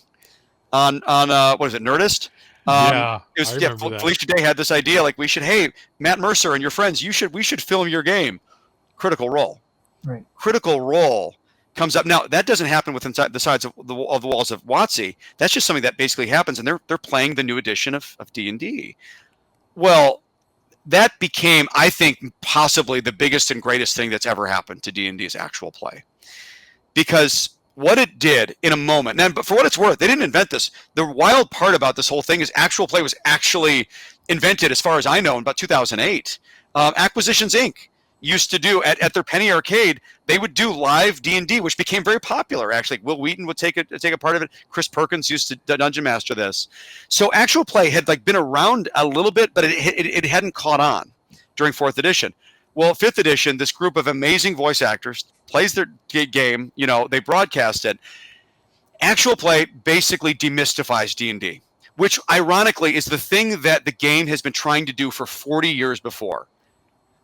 on what is it, Nerdist? I remember that. Felicia Day had this idea, like, hey, Matt Mercer and your friends, we should film your game. Critical Role. Right. Critical Role comes up. Now, that doesn't happen within the sides of the walls of WotC. That's just something that basically happens, and they're playing the new edition of D&D. Well, that became, I think, possibly the biggest and greatest thing that's ever happened to D&D's actual play. Because what it did in a moment, but for what it's worth, they didn't invent this. The wild part about this whole thing is actual play was actually invented, as far as I know, in about 2008. Acquisitions Inc. used to do at their Penny Arcade, they would do live D&D, which became very popular. Actually, Will Wheaton would take a part of it. Chris Perkins used to dungeon master this. So actual play had been around a little bit, but it hadn't caught on during 4th edition. Well, 5th edition, this group of amazing voice actors plays their game. They broadcast it. Actual play basically demystifies D&D, which ironically is the thing that the game has been trying to do for 40 years before.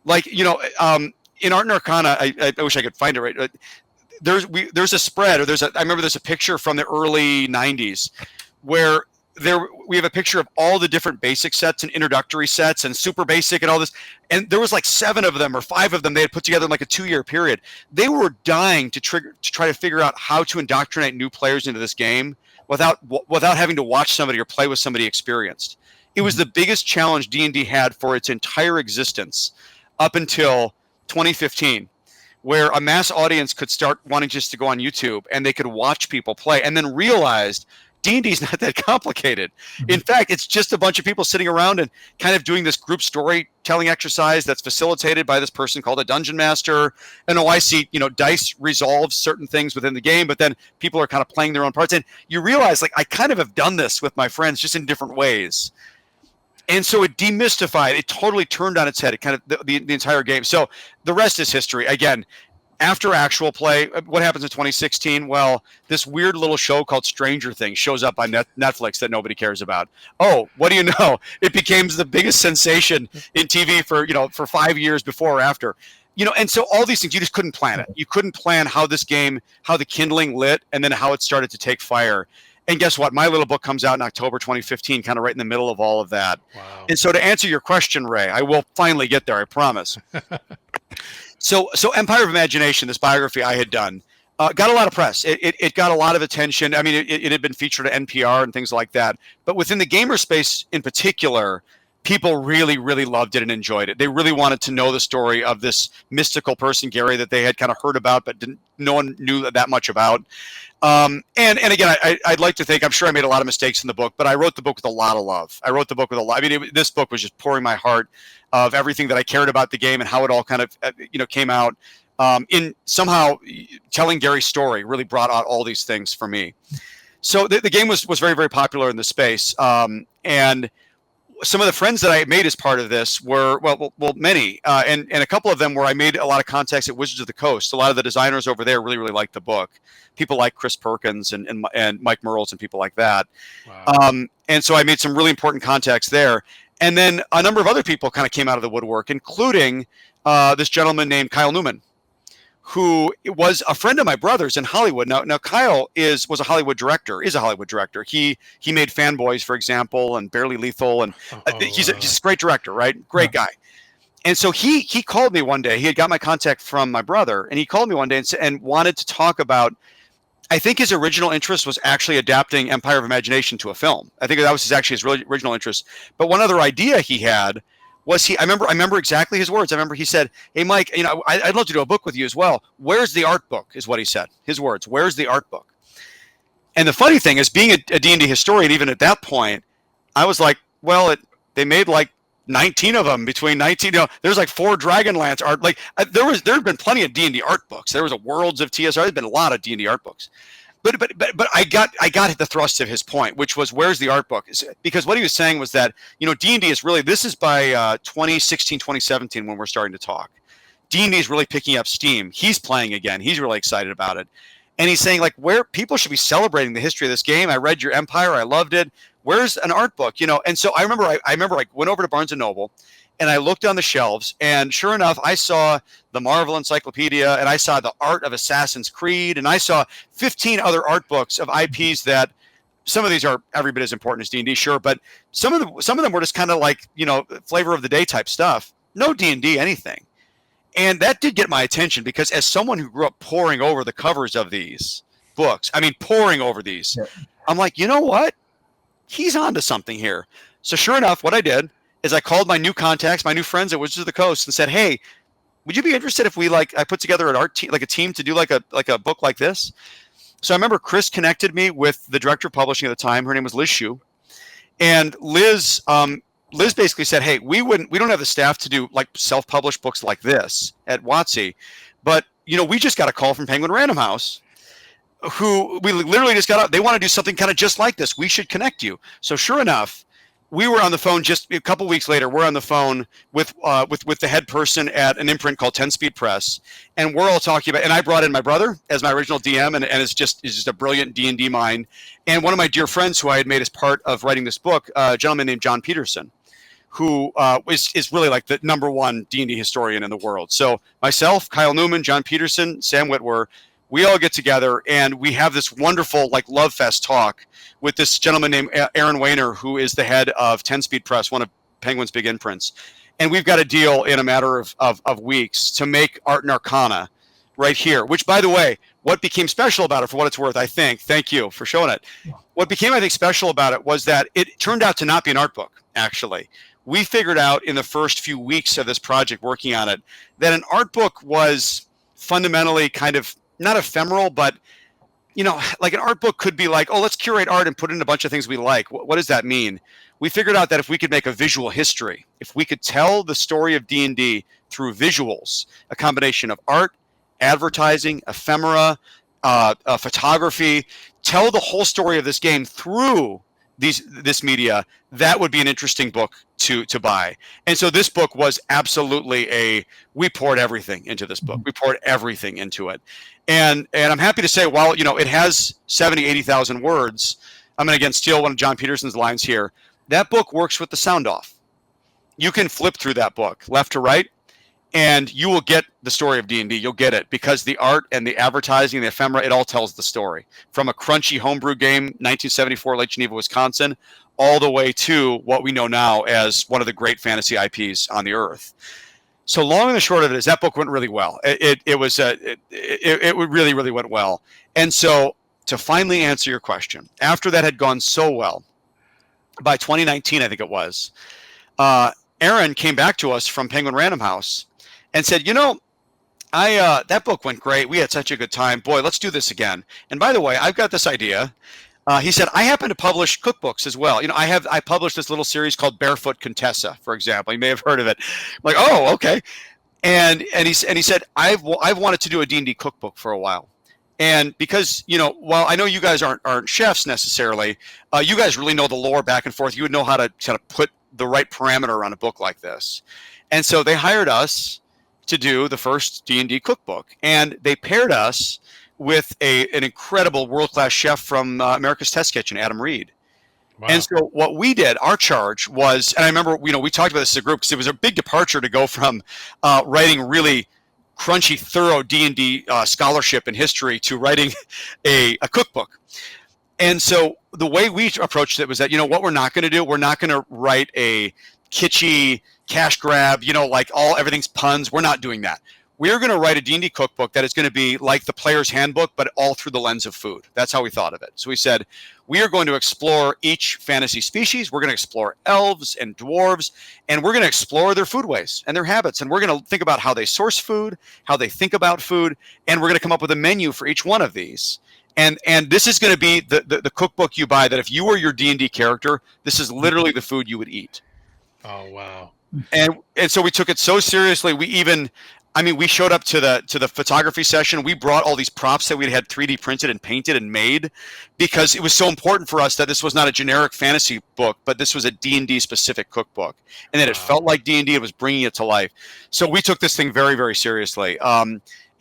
In Art and Arcana, I wish I could find it right. There's a spread, I remember there's a picture from the early 90s where we have a picture of all the different basic sets and introductory sets and super basic and all this. And there was 7 of them or 5 of them they had put together in a 2-year period. They were dying to try to figure out how to indoctrinate new players into this game without having to watch somebody or play with somebody experienced. It was the biggest challenge D&D had for its entire existence up until 2015, where a mass audience could start wanting just to go on YouTube and they could watch people play and then realized D&D is not that complicated. In fact, it's just a bunch of people sitting around and kind of doing this group storytelling exercise that's facilitated by this person called a dungeon master. And I see, dice resolves certain things within the game, but then people are kind of playing their own parts. And you realize, I kind of have done this with my friends just in different ways. And so it demystified, it totally turned on its head, it kind of the entire game. So the rest is history. Again, after actual play, what happens in 2016? Well, this weird little show called Stranger Things shows up on Netflix that nobody cares about. Oh, what do you know? It became the biggest sensation in TV for 5 years before or after. And so all these things, you just couldn't plan it. You couldn't plan how the kindling lit, and then how it started to take fire. And guess what? My little book comes out in October 2015, kind of right in the middle of all of that. Wow. And so to answer your question, Ray, I will finally get there, I promise. So Empire of Imagination, this biography I had done, got a lot of press. It got a lot of attention. I mean, it had been featured at NPR and things like that. But within the gamer space in particular, people really, really loved it and enjoyed it. They really wanted to know the story of this mystical person, Gary, that they had kind of heard about, but no one knew that much about. And again, I'd like to think, I'm sure I made a lot of mistakes in the book, but I wrote the book with a lot of love. This book was just pouring my heart of everything that I cared about the game and how it all kind of, came out. In somehow telling Gary's story really brought out all these things for me. So the game was very, very popular in the space. And some of the friends that I made as part of this were, many, and a couple of them where I made a lot of contacts at Wizards of the Coast. A lot of the designers over there really, really liked the book. People like Chris Perkins and Mike Merles and people like that. Wow. And so I made some really important contacts there. And then a number of other people kind of came out of the woodwork, including this gentleman named Kyle Newman, who was a friend of my brother's in Hollywood. Now Kyle is a Hollywood director. He made Fanboys, for example, and Barely Lethal, and he's a great director, right? Great guy. And so he called me one day. He had got my contact from my brother, and he called me one day and wanted to talk about. I think his original interest was actually adapting Empire of Imagination to a film. I think that was his original interest. But one other idea he had was I remember exactly his words. I remember he said, "Hey, Mike, I'd love to do a book with you as well. Where's the art book?" is what he said. His words, "Where's the art book?" And the funny thing is, being a D&D historian, even at that point, I was like, well, they made 19 of them between 19. There's 4 Dragonlance art. There had been plenty of D&D art books. There was a Worlds of TSR. There's been a lot of D&D art books. But I got the thrust of his point, which was, where's the art book? Because what he was saying was that, D&D is really, this is by 2016, 2017 when we're starting to talk. D&D is really picking up steam. He's playing again. He's really excited about it. And he's saying, where people should be celebrating the history of this game. I read your Empire. I loved it. Where's an art book? And so I remember I went over to Barnes & Noble, and I looked on the shelves, and sure enough, I saw the Marvel Encyclopedia, and I saw the Art of Assassin's Creed, and I saw 15 other art books of IPs that some of these are every bit as important as D&D, sure, but some of them were just kind of like, flavor of the day type stuff. No D&D anything. And that did get my attention because as someone who grew up poring over the covers of these books, pouring over these, I'm like, you know what? He's onto something here. So sure enough, what I did is I called my new contacts, my new friends at Wizards of the Coast, and said, "Hey, would you be interested if I put together an art team, like a team to do like a book like this?" So I remember Chris connected me with the director of publishing at the time. Her name was Liz Shue, and Liz basically said, "Hey, we don't have the staff to do like self-published books like this at WotC, but we just got a call from Penguin Random House, who we literally just got out. They want to do something kind of just like this. We should connect you." So sure enough, we were on the phone just a couple weeks later. We're on the phone with the head person at an imprint called 10 Speed Press, and we're all talking about. And I brought in my brother as my original DM, and is just a brilliant D&D mind, and one of my dear friends who I had made as part of writing this book, a gentleman named John Peterson, who is really like the number one D&D historian in the world. So myself, Kyle Newman, John Peterson, Sam Witwer, we all get together and we have this wonderful like love fest talk with this gentleman named Aaron Wayner, who is the head of 10 Speed Press, one of Penguin's big imprints. And we've got a deal in a matter of weeks to make Art and Arcana right here, which, by the way, what became special about it, for what it's worth, thank you for showing it. What became, I think, special about it was that it turned out to not be an art book, actually. We figured out in the first few weeks of this project working on it that an art book was fundamentally kind of not ephemeral, but like an art book could be like, oh, let's curate art and put in a bunch of things we like. What does that mean? We figured out that if we could make a visual history, if we could tell the story of D&D through visuals, a combination of art, advertising, ephemera, photography, tell the whole story of this game through this media, that would be an interesting book to buy. And so this book was absolutely we poured everything into this book. We poured everything into it. And I'm happy to say, while it has 70, 80,000 words, I'm going to again steal one of John Peterson's lines here. That book works with the sound off. You can flip through that book left to right, and you will get the story of D&D. You'll get it because the art and the advertising, the ephemera, it all tells the story. From a crunchy homebrew game, 1974, Lake Geneva, Wisconsin, all the way to what we know now as one of the great fantasy IPs on the earth. So long and the short of it is that book went really well. It really, really went well. And so to finally answer your question, after that had gone so well, by 2019, I think it was, Aaron came back to us from Penguin Random House and said, that book went great. We had such a good time. Boy, let's do this again. And by the way, I've got this idea. He said, I happen to publish cookbooks as well. I published this little series called Barefoot Contessa, for example. You may have heard of it. I'm like, oh, okay. And he said, I've wanted to do a D&D cookbook for a while. And because, while I know you guys aren't chefs necessarily, you guys really know the lore back and forth. You would know how to kind of put the right parameter on a book like this. And so they hired us to do the first D&D cookbook. And they paired us with an incredible world-class chef from America's Test Kitchen, Adam Reed. Wow. And so what we did, our charge was, and I remember, we talked about this as a group because it was a big departure to go from writing really crunchy, thorough D&D scholarship and history to writing a cookbook. And so the way we approached it was that, what we're not going to do, we're not going to write a kitschy cash grab, like everything's puns. We're not doing that. We're going to write a D&D cookbook that is going to be like the player's handbook, but all through the lens of food. That's how we thought of it. So we said, we are going to explore each fantasy species. We're going to explore elves and dwarves, and we're going to explore their foodways and their habits. And we're going to think about how they source food, how they think about food, and we're going to come up with a menu for each one of these. And this is going to be the cookbook you buy that if you were your D&D character, this is literally the food you would eat. Oh, wow. And so we took it so seriously. We showed up to the photography session. We brought all these props that we had 3D printed and painted and made because it was so important for us that this was not a generic fantasy book, but this was a D&D specific cookbook, and that it felt like D&D. It was bringing it to life. So we took this thing very, very seriously.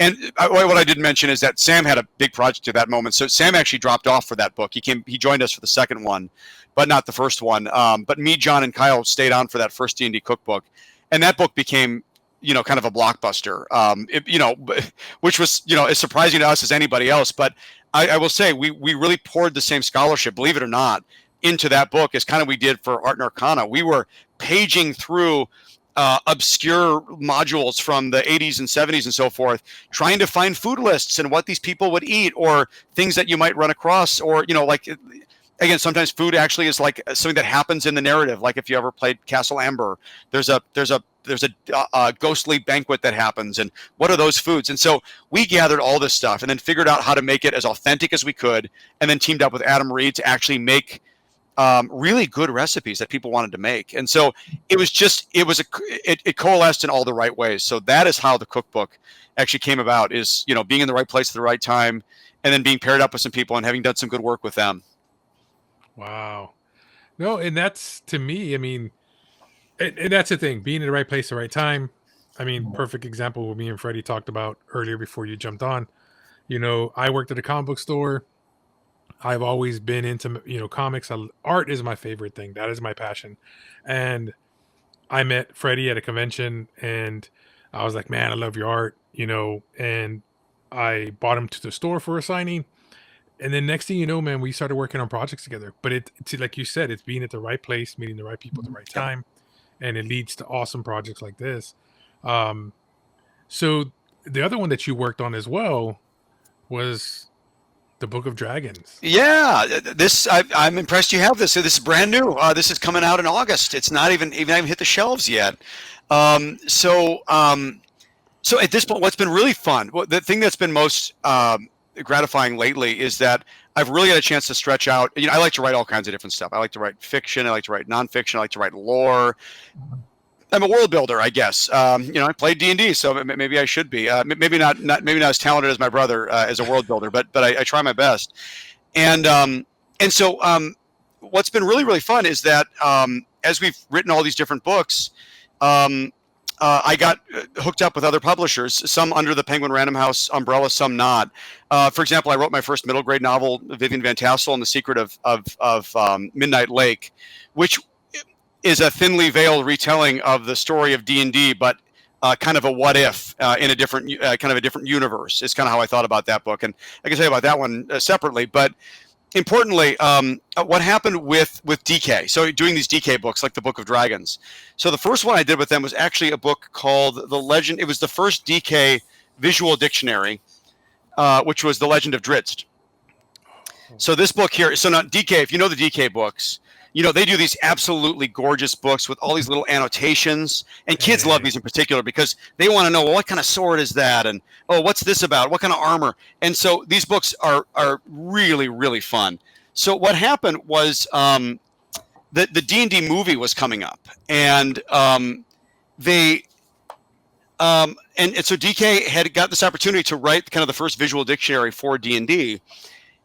And what I didn't mention is that Sam had a big project at that moment. So Sam actually dropped off for that book. He joined us for the second one, but not the first one. But me, John, and Kyle stayed on for that first D&D cookbook. and that book became, kind of a blockbuster. Which was, as surprising to us as anybody else. But I will say we really poured the same scholarship, believe it or not, into that book as kind of we did for Art and Arcana. We were paging through obscure modules from the 80s and 70s and so forth, trying to find food lists and what these people would eat, or things that you might run across, or again, sometimes food actually is like something that happens in the narrative. Like if you ever played Castle Amber, there's a ghostly banquet that happens, and what are those foods? And so we gathered all this stuff and then figured out how to make it as authentic as we could, and then teamed up with Adam Reed to actually make really good recipes that people wanted to make. And so it coalesced in all the right ways. So that is how the cookbook actually came about, is, being in the right place at the right time, and then being paired up with some people and having done some good work with them. Wow. No, and that's, to me, I mean, and that's the thing, being in the right place at the right time. I mean, perfect example what me and Freddie talked about earlier before you jumped on. I worked at a comic book store. I've always been into, comics. Art is my favorite thing. That is my passion. And I met Freddie at a convention, and I was like, man, I love your art, and I bought him to the store for a signing. And then next thing you know, man, we started working on projects together. But it's like you said, it's being at the right place, meeting the right people at the right time. And it leads to awesome projects like this. So the other one that you worked on as well was the Book of Dragons. Yeah, I'm impressed you have this. So this is brand new. This is coming out in August. It's not even hit the shelves yet. So at this point, what's been really fun, the thing that's been most gratifying lately, is that I've really had a chance to stretch out. I like to write all kinds of different stuff. I like to write fiction. I like to write nonfiction. I like to write lore. I'm a world builder, I guess. I played D&D, so maybe I should be. Maybe not as talented as my brother as a world builder, but I try my best. And so what's been really, really fun is that as we've written all these different books, I got hooked up with other publishers, some under the Penguin Random House umbrella, some not. For example, I wrote my first middle grade novel, Vivian Van Tassel and the Secret of Midnight Lake, which is a thinly veiled retelling of the story of D&D, but kind of a what if in a different universe. Is kind of how I thought about that book, and I can tell you about that one separately. But importantly, what happened with DK? So doing these DK books, like the Book of Dragons. So the first one I did with them was actually a book called The Legend. It was the first DK visual dictionary, which was The Legend of Drizzt. So this book here. So now DK, if you know the DK books, they do these absolutely gorgeous books with all these little annotations, and kids love these in particular because they want to know, well, what kind of sword is that? And, oh, what's this about? What kind of armor? And so these books are really, really fun. So what happened was the D&D movie was coming up, and so DK had got this opportunity to write kind of the first visual dictionary for D&D.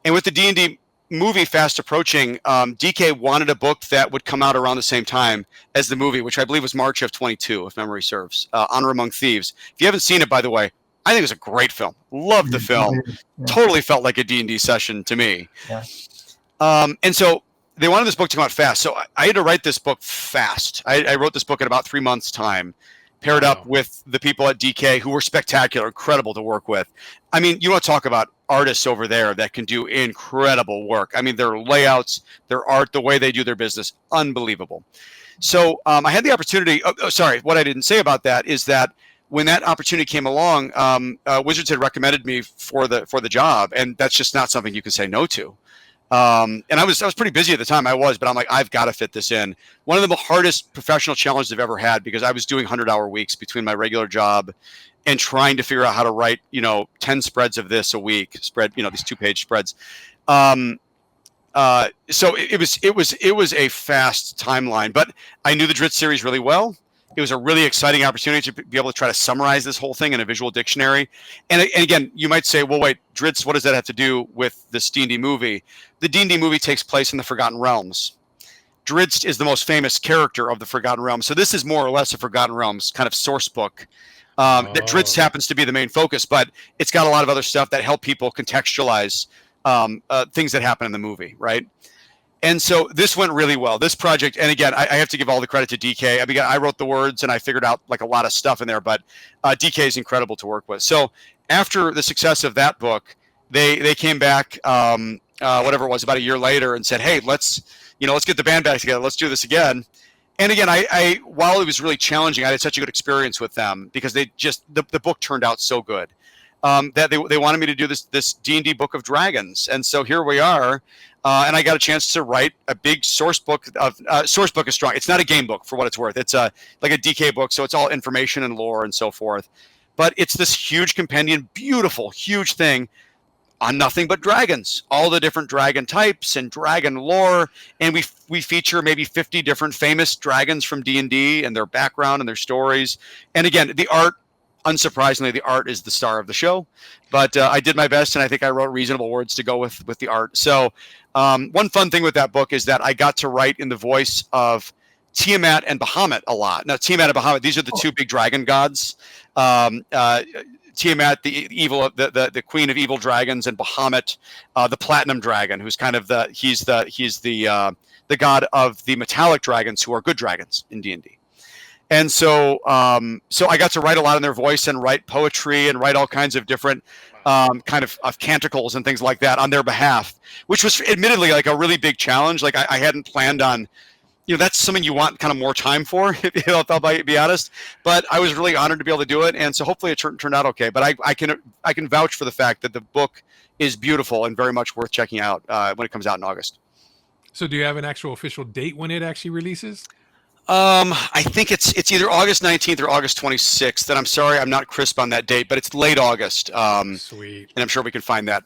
And with the D&D movie fast approaching, DK wanted a book that would come out around the same time as the movie, which I believe was March of 22, if memory serves. Honor Among Thieves. If you haven't seen it, by the way, I think it's a great film. Loved the film. Yeah. Totally felt like a D&D session to me. Yeah. And so they wanted this book to come out fast. So I had to write this book fast. I wrote this book in about 3 months' time, paired up with the people at DK, who were spectacular, incredible to work with. I mean, you want to talk about artists over there that can do incredible work. I mean, their layouts, their art, the way they do their business, unbelievable. So I had the opportunity. Sorry, what I didn't say about that is that when that opportunity came along, Wizards had recommended me for the job, and that's just not something you can say no to. And I was pretty busy at the time. But I'm like, I've got to fit this in. One of the hardest professional challenges I've ever had, because I was doing 100-hour weeks between my regular job and trying to figure out how to write, 10 spreads of this a week, these 2-page spreads. So it was a fast timeline, but I knew the Drizzt series really well. It was a really exciting opportunity to be able to try to summarize this whole thing in a visual dictionary. And again, you might say, well, wait, Drizzt, what does that have to do with this D&D movie? The D&D movie takes place in the Forgotten Realms. Drizzt is the most famous character of the Forgotten Realms. So this is more or less a Forgotten Realms kind of source book. That Drizzt happens to be the main focus, but it's got a lot of other stuff that help people contextualize things that happen in the movie, right? And so this went really well. This project, and again, I have to give all the credit to DK. I mean, I wrote the words and I figured out like a lot of stuff in there, but DK is incredible to work with. So after the success of that book, they came back, whatever it was, about a year later, and said, "Hey, let's get the band back together. Let's do this again." And again, I while it was really challenging, I had such a good experience with them because they just the book turned out so good. That they wanted me to do this D&D Book of Dragons, and so here we are, and I got a chance to write a big source book. Source book is strong. It's not a game book for what it's worth. It's like a DK book, so it's all information and lore and so forth. But it's this huge compendium, beautiful, huge thing on nothing but dragons, all the different dragon types and dragon lore, and we feature maybe 50 different famous dragons from D&D and their background and their stories. And again, the art. Unsurprisingly, the art is the star of the show, but I did my best, and I think I wrote reasonable words to go with the art. So one fun thing with that book is that I got to write in the voice of Tiamat and Bahamut a lot. Now, Tiamat and Bahamut, these are the two big dragon gods. Tiamat, the queen of evil dragons, and Bahamut, the platinum dragon, who's kind of he's the god of the metallic dragons, who are good dragons in D&D. And so I got to write a lot in their voice and write poetry and write all kinds of different kind of canticles and things like that on their behalf, which was admittedly like a really big challenge. Like I hadn't planned on, that's something you want kind of more time for, if I'll be honest. But I was really honored to be able to do it. And so hopefully it turned out okay. But I can vouch for the fact that the book is beautiful and very much worth checking out when it comes out in August. So do you have an actual official date when it actually releases? I think it's either August 19th or August 26th. And I'm sorry, I'm not crisp on that date, but it's late August. Sweet. And I'm sure we can find that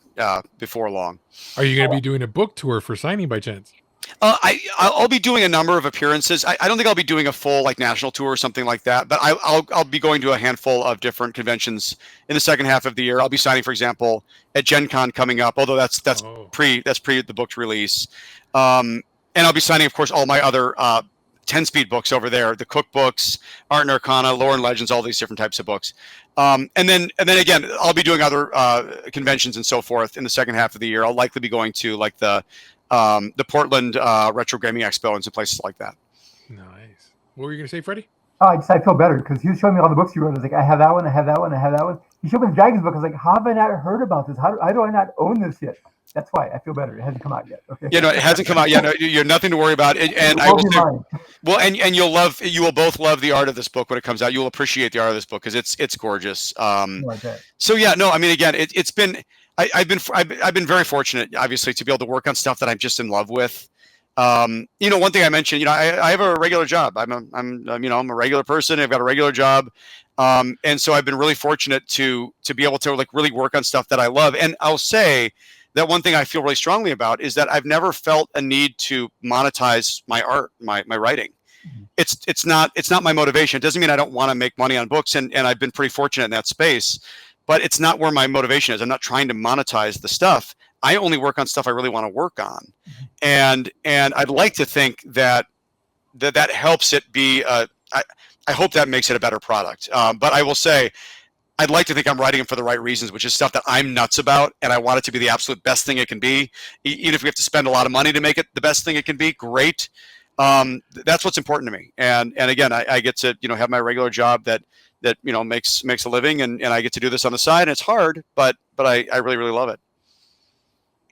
before long. Are you going to be doing a book tour for signing by chance? I'll be doing a number of appearances. I don't think I'll be doing a full like national tour or something like that, but I'll be going to a handful of different conventions in the second half of the year. I'll be signing, for example, at Gen Con coming up, although that's pre the book's release. And I'll be signing, of course, all my other 10-speed books over there, the cookbooks, Art and Arcana, Lore and Legends, all these different types of books. And then again, I'll be doing other conventions and so forth in the second half of the year. I'll likely be going to like the Portland Retro Gaming Expo and some places like that. Nice. What were you going to say, Freddie? Oh, I feel better because he was showing me all the books you wrote. I was like, I have that one, I have that one, I have that one. He showed me the Dragons book. I was like, how have I not heard about this? How do I not own this yet? That's why I feel better. It hasn't come out yet. Okay. It hasn't come out yet. No, you're nothing to worry about. And I will say, well, and you will both love the art of this book when it comes out. You will appreciate the art of this book because it's gorgeous. So yeah, no, I mean, again, it's been. I've been very fortunate, obviously, to be able to work on stuff that I'm just in love with. One thing I mentioned, I have a regular job. I'm a regular person. I've got a regular job, and so I've been really fortunate to be able to like really work on stuff that I love. And I'll say that one thing I feel really strongly about is that I've never felt a need to monetize my art, my writing. It's not my motivation. It doesn't mean I don't want to make money on books, and I've been pretty fortunate in that space. But it's not where my motivation is. I'm not trying to monetize the stuff. I only work on stuff I really want to work on. And I'd like to think that helps it be, I hope that makes it a better product. But I will say, I'd like to think I'm writing it for the right reasons, which is stuff that I'm nuts about. And I want it to be the absolute best thing it can be. Even if we have to spend a lot of money to make it the best thing it can be, great. That's what's important to me. And again, I get to, have my regular job that makes a living, and I get to do this on the side, and it's hard, but I really, really love it.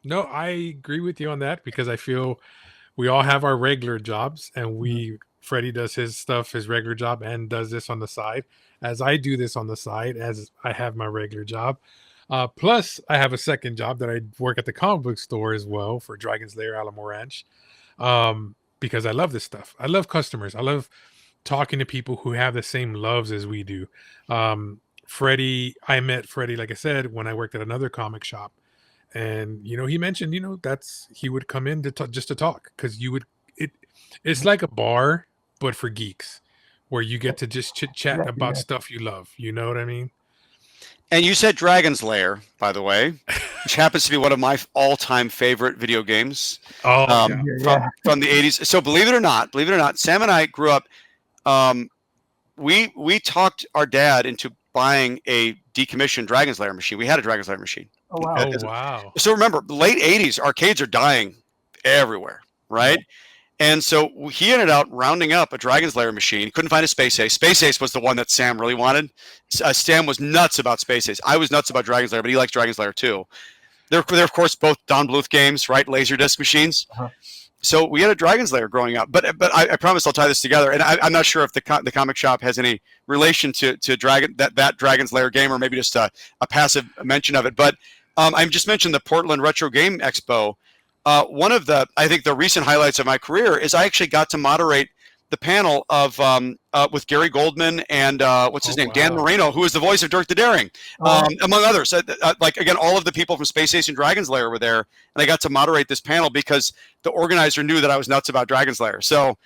No, I agree with you on that because I feel we all have our regular jobs, and Freddie does his stuff, his regular job, and does this on the side, as I do this on the side, as I have my regular job. Plus, I have a second job that I work at the comic book store as well for Dragon's Lair, Alamo Ranch, because I love this stuff. I love customers. I love talking to people who have the same loves as we do. Freddie, I met Freddie, like I said, when I worked at another comic shop, and he mentioned, he would come in just to talk, because it's like a bar, but for geeks, where you get to just chit chat about stuff you love. You know what I mean? And you said Dragon's Lair, by the way, which happens to be one of my all-time favorite video games from the 80s. So believe it or not, Sam and I grew up. We talked our dad into buying a decommissioned Dragon's Lair machine. We had a Dragon's Lair machine. Oh wow! Oh wow! So remember, late 80s, arcades are dying everywhere. right? And so he ended up rounding up a Dragon's Lair machine. He couldn't find a Space Ace. Space Ace was the one that Sam really wanted. Sam was nuts about Space Ace. I was nuts about Dragon's Lair, but he likes Dragon's Lair too. They're of course both Don Bluth games, right? Laserdisc machines. So we had a Dragon's Lair growing up. But I promise I'll tie this together. And I'm not sure if the comic shop has any relation to that Dragon's Lair game, or maybe just a passive mention of it. But I just mentioned the Portland Retro Game Expo. One of I think the recent highlights of my career is I actually got to moderate the panel of with Gary Goldman and what's his name, Dan Moreno, who is the voice of Dirk the Daring, among others. Like again, all of the people from Space Ace and Dragon's Lair were there, and I got to moderate this panel because the organizer knew that I was nuts about Dragon's Lair. So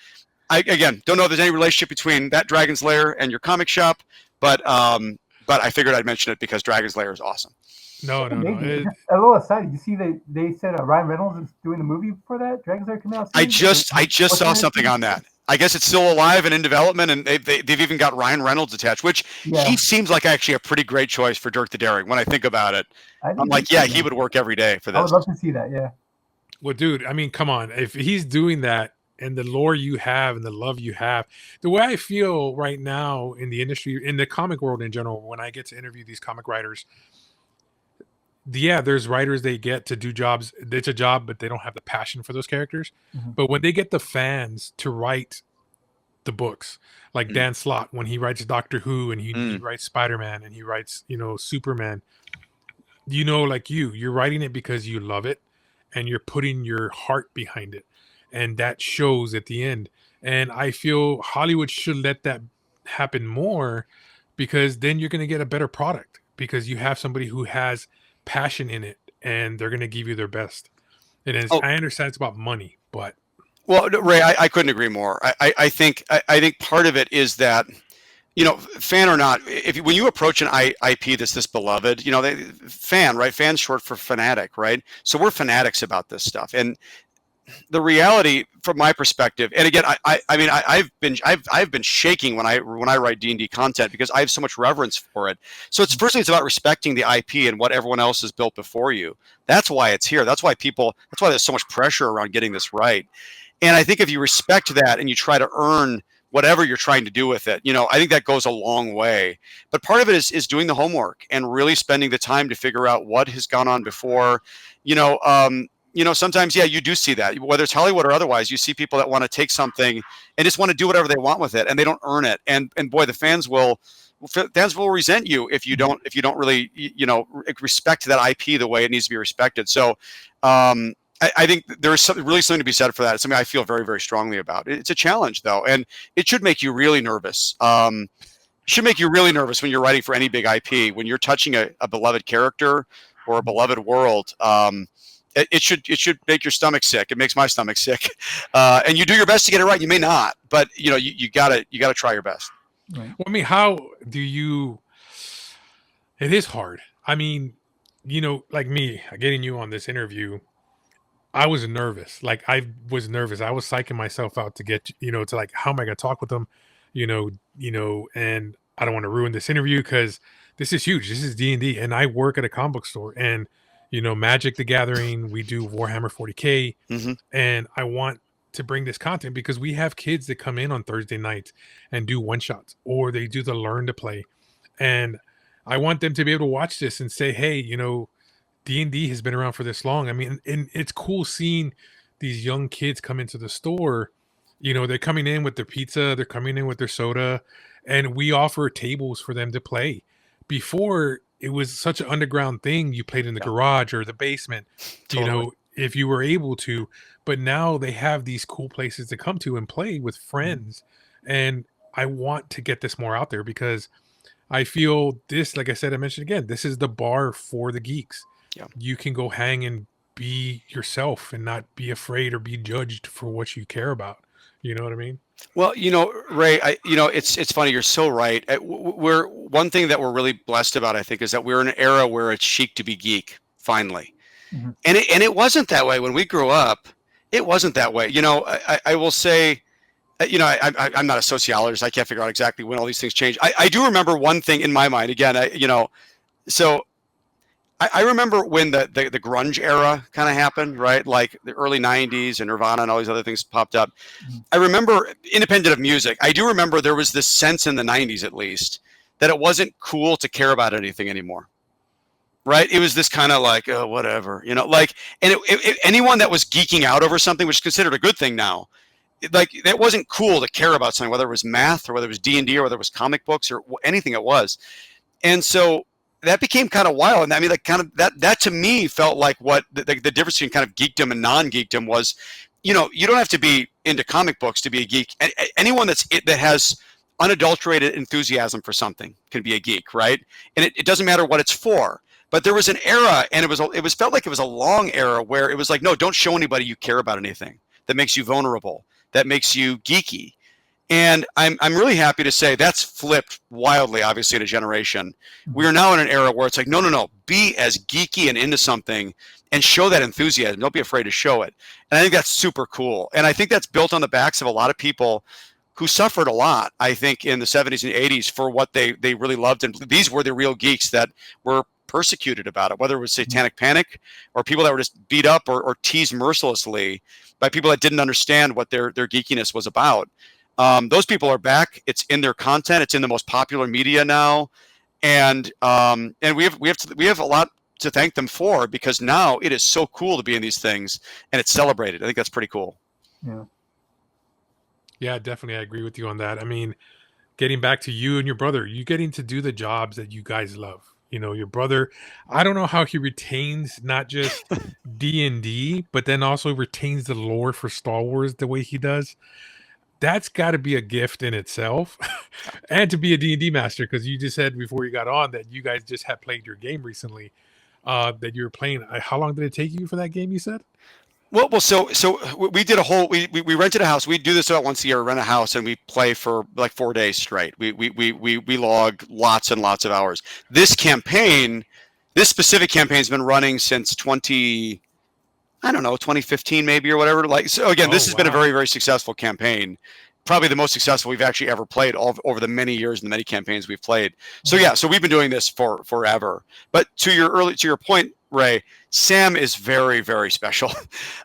I again don't know if there's any relationship between that Dragon's Lair and your comic shop, but I figured I'd mention it because Dragon's Lair is awesome. No. A little aside, you see they said Ryan Reynolds is doing the movie for that Dragon's Lair coming out soon? I just saw something on that. I guess it's still alive and in development, and they've even got Ryan Reynolds attached, which he seems like actually a pretty great choice for Dirk the Daring. When I think about it, I'm like, he would work every day for this. I would love to see that. Yeah. Well, dude, I mean, come on. If he's doing that, and the lore you have and the love you have, the way I feel right now in the industry, in the comic world in general, when I get to interview these comic writers, there's writers they get to do jobs. It's a job, but they don't have the passion for those characters. But when they get the fans to write the books, like Dan Slott, when he writes Doctor Who and he writes Spider-Man and he writes, Superman, like you're writing it because you love it and you're putting your heart behind it. And that shows at the end. And I feel Hollywood should let that happen more, because then you're going to get a better product, because you have somebody who has passion in it and they're going to give you their best. And I understand it's about money, but Ray, I couldn't agree more. I think part of it is that, fan or not, when you approach an IP that's this beloved, fan, right? Fan's short for fanatic, right? So we're fanatics about this stuff. And the reality from my perspective, and again, I've been shaking when I write D&D content, because I have so much reverence for it. So it's firstly, it's about respecting the IP and what everyone else has built before you. That's why it's here. That's why there's so much pressure around getting this right. And I think if you respect that and you try to earn whatever you're trying to do with it, I think that goes a long way. But part of it is doing the homework and really spending the time to figure out what has gone on before. Sometimes, you do see that, whether it's Hollywood or otherwise, you see people that want to take something and just want to do whatever they want with it, and they don't earn it. And boy, the fans will resent you if you don't really, respect that IP the way it needs to be respected. So, I think there's really something to be said for that. It's something I feel very, very strongly about. It's a challenge, though, and it should make you really nervous. It should make you really nervous when you're writing for any big IP, when you're touching a beloved character or a beloved world. It should make your stomach sick. It makes my stomach sick, and you do your best to get it right. You may not, but you gotta try your best. Right. Well, I mean, how do you? It is hard. I mean, like me getting you on this interview, I was nervous. I was psyching myself out to get to like, how am I gonna talk with them, and I don't want to ruin this interview because this is huge. This is D&D, and I work at a comic book store, and Magic the Gathering, we do Warhammer 40K, and I want to bring this content because we have kids that come in on Thursday nights and do one-shots, or they do the learn to play. And I want them to be able to watch this and say, hey, D&D has been around for this long. I mean, and it's cool seeing these young kids come into the store. They're coming in with their pizza, they're coming in with their soda, and we offer tables for them to play. Before, it was such an underground thing. You played in the garage or the basement, Totally. If you were able to. But now they have these cool places to come to and play with friends. And I want to get this more out there because I feel this, like I said, I mentioned again, this is the bar for the geeks. Yeah. You can go hang and be yourself and not be afraid or be judged for what you care about. You know what I mean? Well, Ray, it's funny. You're so right. We're one thing that we're really blessed about, I think, is that we're in an era where it's chic to be geek. Finally, and it wasn't that way when we grew up. It wasn't that way. I will say, I'm not a sociologist. I can't figure out exactly when all these things change. I do remember one thing in my mind. Again, so I remember when the grunge era kind of happened, right? Like the early 90s and Nirvana and all these other things popped up. I remember, independent of music, I do remember there was this sense in the 90s, at least, that it wasn't cool to care about anything anymore. Right? It was this kind of like, oh, whatever, you know, like, and anyone that was geeking out over something, which is considered a good thing now, like, it wasn't cool to care about something, whether it was math or whether it was D&D or whether it was comic books or anything it was. And so that became kind of wild. And I mean, like, kind of that to me felt like what the difference between kind of geekdom and non-geekdom was. You know, you don't have to be into comic books to be a geek. Anyone that has unadulterated enthusiasm for something can be a geek, right? And it doesn't matter what it's for. But there was an era, and it was felt like it was a long era where it was like, no, don't show anybody you care about anything. That makes you vulnerable. That makes you geeky. And I'm really happy to say that's flipped wildly, obviously, in a generation. We are now in an era where it's like, no, be as geeky and into something and show that enthusiasm. Don't be afraid to show it. And I think that's super cool. And I think that's built on the backs of a lot of people who suffered a lot, I think, in the 70s and 80s for what they really loved. And these were the real geeks that were persecuted about it, whether it was satanic panic or people that were just beat up or teased mercilessly by people that didn't understand what their geekiness was about. Those people are back. It's in their content. It's in the most popular media now, and we have a lot to thank them for, because now it is so cool to be in these things and it's celebrated. I think that's pretty cool. Yeah, definitely. I agree with you on that. I mean, getting back to you and your brother, you getting to do the jobs that you guys love. You know, your brother, I don't know how he retains not just D&D, but then also retains the lore for Star Wars the way he does. That's got to be a gift in itself. And to be a D&D master, because you just said before you got on that you guys just had played your game recently, that you were playing. How long did it take you for that game, you said? Well, so we did a whole, we rented a house. We do this about once a year, rent a house, and we play for like 4 days straight. We log lots and lots of hours. This specific campaign has been running since 2015 maybe or whatever. Like, so again, this has been a very, very successful campaign. Probably the most successful we've actually ever played over the many years and the many campaigns we've played. So yeah, so we've been doing this for forever. But to your point, Ray, Sam is very, very special.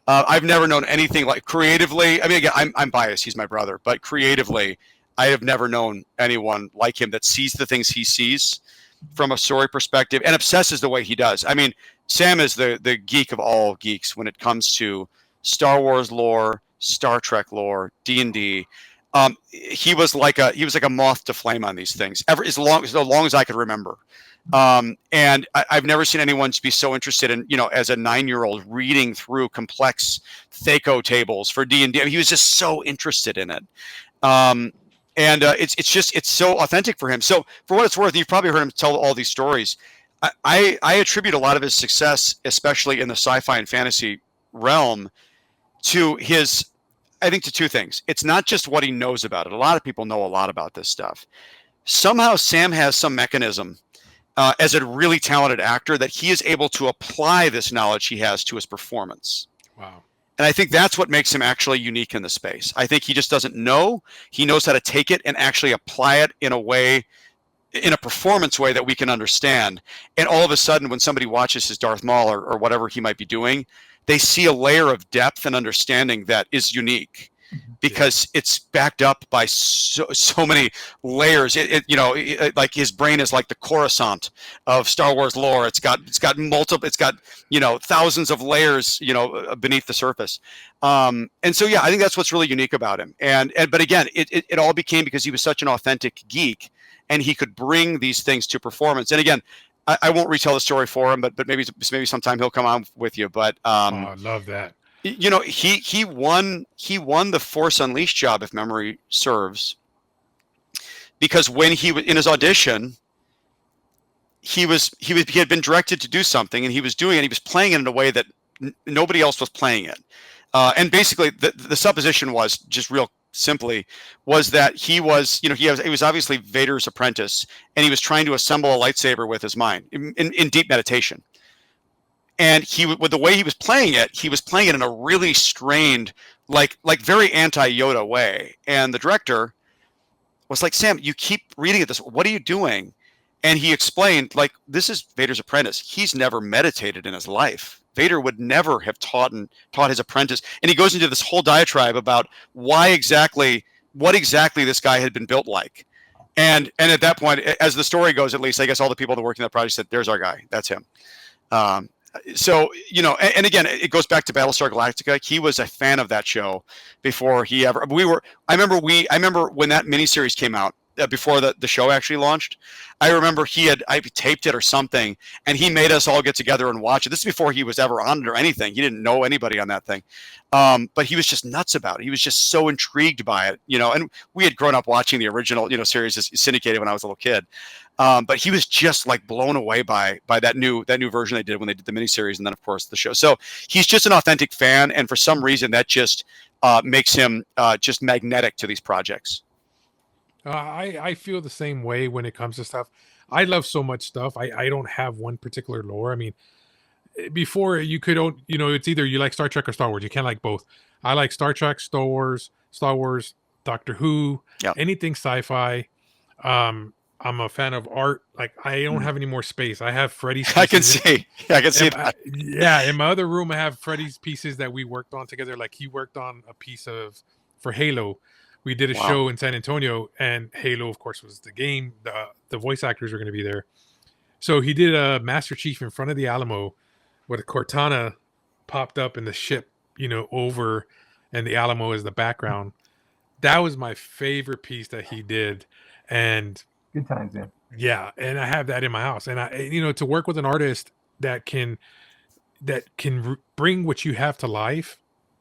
I've never known anything like creatively. I mean, again, I'm biased. He's my brother, but creatively, I have never known anyone like him that sees the things he sees from a story perspective and obsesses the way he does. I mean, Sam is the geek of all geeks when it comes to Star Wars lore, Star Trek lore, D&D. He was like a moth to flame on these things as long as I could remember. And I've never seen anyone be so interested in, you know, as a 9-year-old reading through complex Thaco tables for D&D. I mean, he was just so interested in it. It's so authentic for him. So for what it's worth, you've probably heard him tell all these stories. I attribute a lot of his success, especially in the sci-fi and fantasy realm, to two things. It's not just what he knows about it. A lot of people know a lot about this stuff. Somehow Sam has some mechanism as a really talented actor that he is able to apply this knowledge he has to his performance. Wow. And I think that's what makes him actually unique in the space. I think he just doesn't know. He knows how to take it and actually apply it in a performance way that we can understand. And all of a sudden, when somebody watches his Darth Maul or whatever he might be doing, they see a layer of depth and understanding that is unique. Because it's backed up by so many layers. Like his brain is like the Coruscant of Star Wars lore. It's got thousands of layers, beneath the surface. And so, yeah, I think that's what's really unique about him. But again, it all became because he was such an authentic geek, and he could bring these things to performance. And again, I won't retell the story for him, but maybe sometime he'll come on with you. But I love that. He won the Force Unleashed job, if memory serves, because when he was in his audition, he had been directed to do something, and he was doing it. He was playing it in a way that nobody else was playing it. And basically, the supposition was, just real simply, was that he was obviously Vader's apprentice, and he was trying to assemble a lightsaber with his mind in deep meditation. And with the way he was playing it in a really strained, like very anti-Yoda way. And the director was like, "Sam, you keep reading at this. What are you doing?" And he explained, like, this is Vader's apprentice. He's never meditated in his life. Vader would never have taught his apprentice. And he goes into this whole diatribe about what exactly this guy had been built like. And at that point, as the story goes, at least, I guess all the people that worked in that project said, there's our guy. That's him. So, and again, it goes back to Battlestar Galactica. He was a fan of that show before he ever, I remember when that miniseries came out, before the show actually launched. I remember I taped it or something, and he made us all get together and watch it. This is before he was ever on it or anything. He didn't know anybody on that thing. But he was just nuts about it. He was just so intrigued by it, and we had grown up watching the original, series syndicated when I was a little kid. But he was just like blown away by that new version they did when they did the miniseries, and then of course the show. So he's just an authentic fan, and for some reason that just makes him just magnetic to these projects. I feel the same way when it comes to stuff. I love so much stuff. I don't have one particular lore. I mean, before you could, it's either you like Star Trek or Star Wars. You can't like both. I like Star Trek, Star Wars, Doctor Who, anything sci-fi. I'm a fan of art. Like, I don't have any more space. I have Freddy's pieces. I can see that. In my other room, I have Freddy's pieces that we worked on together. Like, he worked on a piece for Halo. We did a show in San Antonio, and Halo, of course, was the game. The voice actors were going to be there. So he did a Master Chief in front of the Alamo where the Cortana popped up in the ship, over, and the Alamo is the background. That was my favorite piece that he did. And good times, man. Yeah, and I have that in my house. And to work with an artist that can bring what you have to life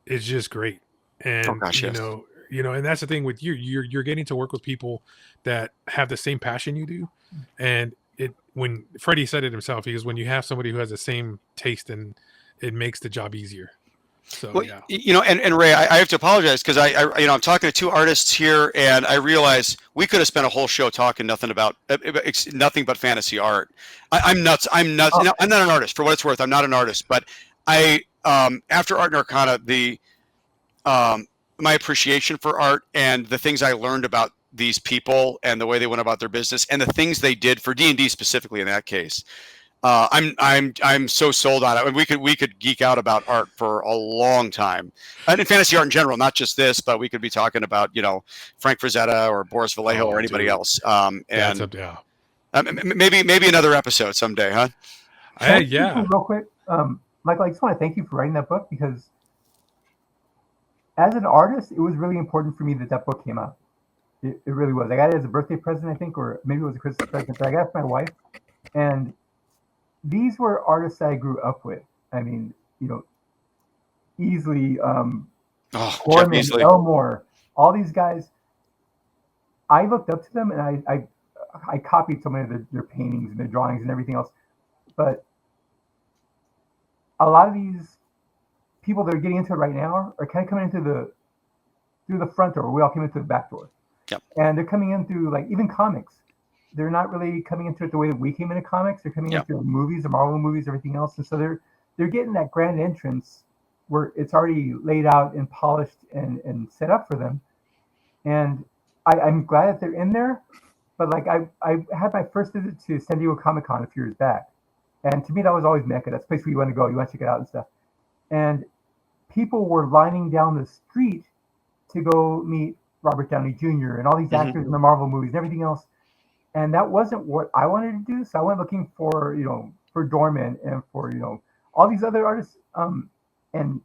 is just great. And and that's the thing with you. You're getting to work with people that have the same passion you do. And when Freddie said it himself, he goes, when you have somebody who has the same taste, and it makes the job easier. So and Ray, I have to apologize because I'm talking to two artists here, and I realize we could have spent a whole show talking nothing but fantasy art. I'm nuts. I'm nuts. No, I'm not an artist. For what it's worth, I'm not an artist. But after Art and Arcana, my appreciation for art and the things I learned about these people and the way they went about their business and the things they did for D&D specifically in that case. I'm so sold on it. I mean, we could geek out about art for a long time, and in fantasy art in general, not just this, but we could be talking about Frank Frazetta or Boris Vallejo or anybody else. Maybe another episode someday, huh? Real quick, Michael, I just want to thank you for writing that book, because as an artist, it was really important for me that book came out. It really was. I got it as a birthday present, I think, or maybe it was a Christmas present. But I got it for my wife, and these were artists I grew up with. I mean, easily, Gorman, Elmore, all these guys. I looked up to them, and I copied so many of their paintings and their drawings and everything else. But a lot of these people that are getting into it right now are kind of coming through the front door. We all came into the back door. Yep. And they're coming in through, like, even comics. They're not really coming into it the way that we came into comics. They're coming into movies, the Marvel movies, everything else. And so they're getting that grand entrance where it's already laid out and polished and set up for them. And I'm glad that they're in there. But like I had my first visit to San Diego Comic-Con a few years back. And to me, that was always Mecca. That's the place where you want to go. You want to check it out and stuff. And people were lining down the street to go meet Robert Downey Jr. and all these actors in the Marvel movies and everything else. And that wasn't what I wanted to do. So I went looking for, for Dorman and for, all these other artists. And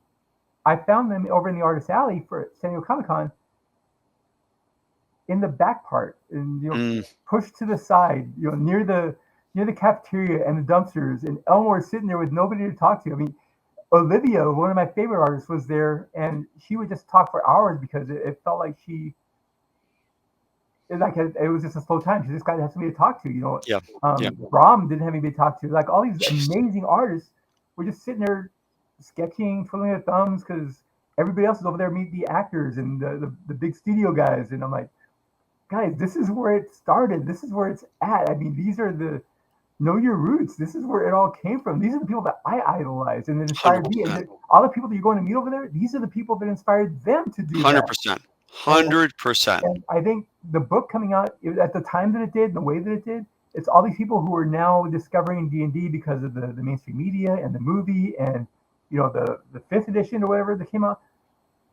I found them over in the Artist Alley for San Diego Comic-Con in the back part, and, pushed to the side, near the cafeteria and the dumpsters, and Elmore sitting there with nobody to talk to. I mean, Olivia, one of my favorite artists, was there, and she would just talk for hours because it felt like it was just a slow time. She just got to have somebody to talk to, Rom didn't have anybody to talk to. Like, all these amazing artists were just sitting there sketching, twiddling their thumbs, because everybody else is over there meeting the actors and the big studio guys. And I'm like, guys, this is where it started. This is where it's at. I mean, these are know your roots. This is where it all came from. These are the people that I idolize and that inspired 100%. Me. And all the people that you're going to meet over there, these are the people that inspired them to do 100%. That. 100%. And I think the book coming out at the time that it did, the way that it did, it's all these people who are now discovering D&D because of the mainstream media and the movie and, you know, the 5th edition or whatever that came out,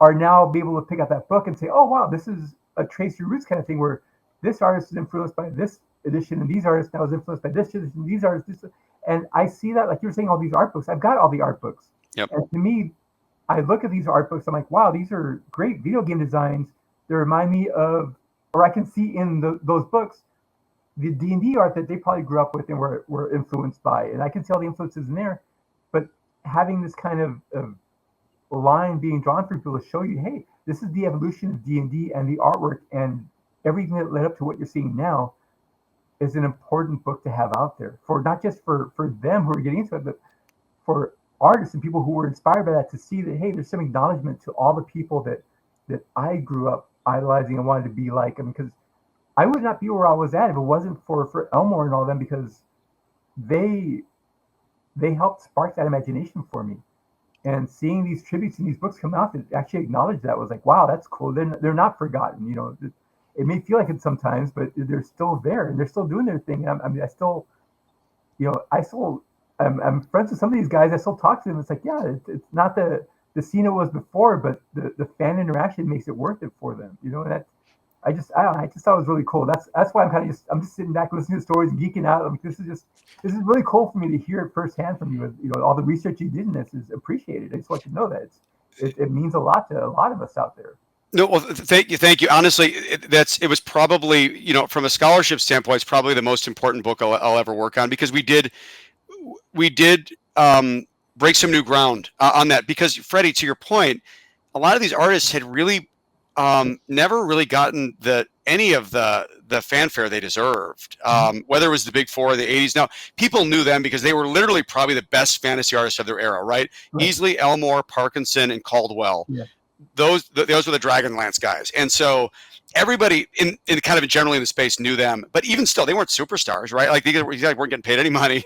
are now be able to pick up that book and say, oh, wow, this is a trace your roots kind of thing where this artist is influenced by this edition and these artists now is influenced by this edition, these artists. And I see that, like you were saying, all these art books. I've got all the art books. Yep. And to me, I look at these art books, I'm like, wow, these are great video game designs. They remind me of, or I can see in those books, the D&D art that they probably grew up with and were influenced by. And I can see all the influences in there. But having this kind of line being drawn for people to show you, hey, this is the evolution of D&D and the artwork and everything that led up to what you're seeing now is an important book to have out there for not just for them who are getting into it, but for artists and people who were inspired by that to see that, hey, there's some acknowledgement to all the people that I grew up idolizing and wanted to be like. I mean, because I would not be where I was at if it wasn't for Elmore and all them, because they helped spark that imagination for me. And seeing these tributes and these books come out that actually acknowledge that was like, wow, that's cool. They're not forgotten. You know, it may feel like it sometimes, but they're still there and they're still doing their thing. And I'm friends with some of these guys. I still talk to them. It's like, yeah, it's not the scene it was before, but the fan interaction makes it worth it for them. You know, and I just thought it was really cool. That's why I'm just sitting back listening to stories and geeking out. Like, this is really cool for me to hear it firsthand from you. You know, all the research you did in this is appreciated. I just want you to know that it means a lot to a lot of us out there. No, well, thank you. Honestly, it was probably, you know, from a scholarship standpoint, it's probably the most important book I'll ever work on, because we did break some new ground on that. Because Freddie, to your point, a lot of these artists had really never really gotten any of the fanfare they deserved, whether it was the big four of the 80s. Now, people knew them because they were literally probably the best fantasy artists of their era, right? Easily Elmore, Parkinson, and Caldwell. Yeah. Those were the Dragonlance guys. And so everybody in kind of generally in the space knew them, but even still, they weren't superstars, right? Like they weren't getting paid any money.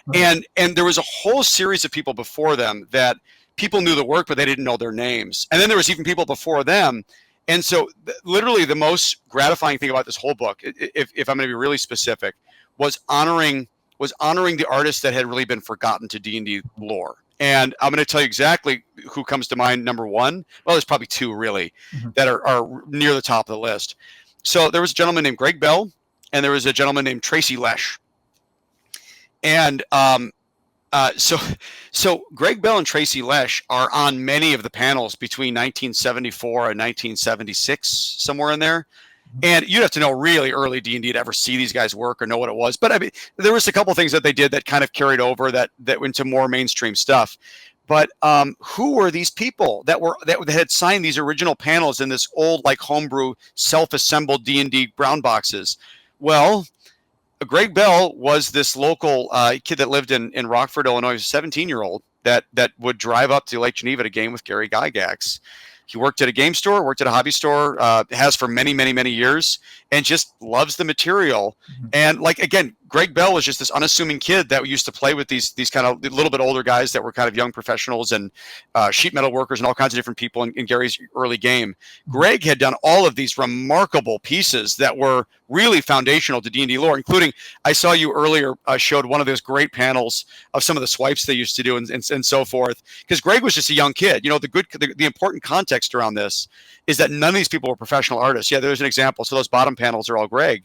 Right. And there was a whole series of people before them that people knew the work, but they didn't know their names. And then there was even people before them. And so literally the most gratifying thing about this whole book, if I'm going to be really specific, was honoring the artists that had really been forgotten to D&D lore. And I'm going to tell you exactly who comes to mind. Number one, well, there's probably two really that are near the top of the list. So there was a gentleman named Greg Bell, and there was a gentleman named Tracy Lesh. And so Greg Bell and Tracy Lesh are on many of the panels between 1974 and 1976, somewhere in there. And you'd have to know really early D&D to ever see these guys work or know what it was. But I mean, there was a couple of things that they did that kind of carried over that went to more mainstream stuff. But who were these people that had signed these original panels in this old, like, homebrew, self-assembled D&D brown boxes? Well, Greg Bell was this local kid that lived in Rockford, Illinois, a 17-year-old that would drive up to Lake Geneva to game with Gary Gygax. He worked at a game store, worked at a hobby store, has for many, many, many years, and just loves the material. And like, again, Greg Bell was just this unassuming kid that used to play with these kind of a little bit older guys that were kind of young professionals and sheet metal workers and all kinds of different people in Gary's early game. Greg had done all of these remarkable pieces that were really foundational to D&D lore, including, I saw you earlier showed one of those great panels of some of the swipes they used to do and so forth. Because Greg was just a young kid. You know, the important context around this is that none of these people were professional artists. Yeah, there's an example. So those bottom panels are all Greg.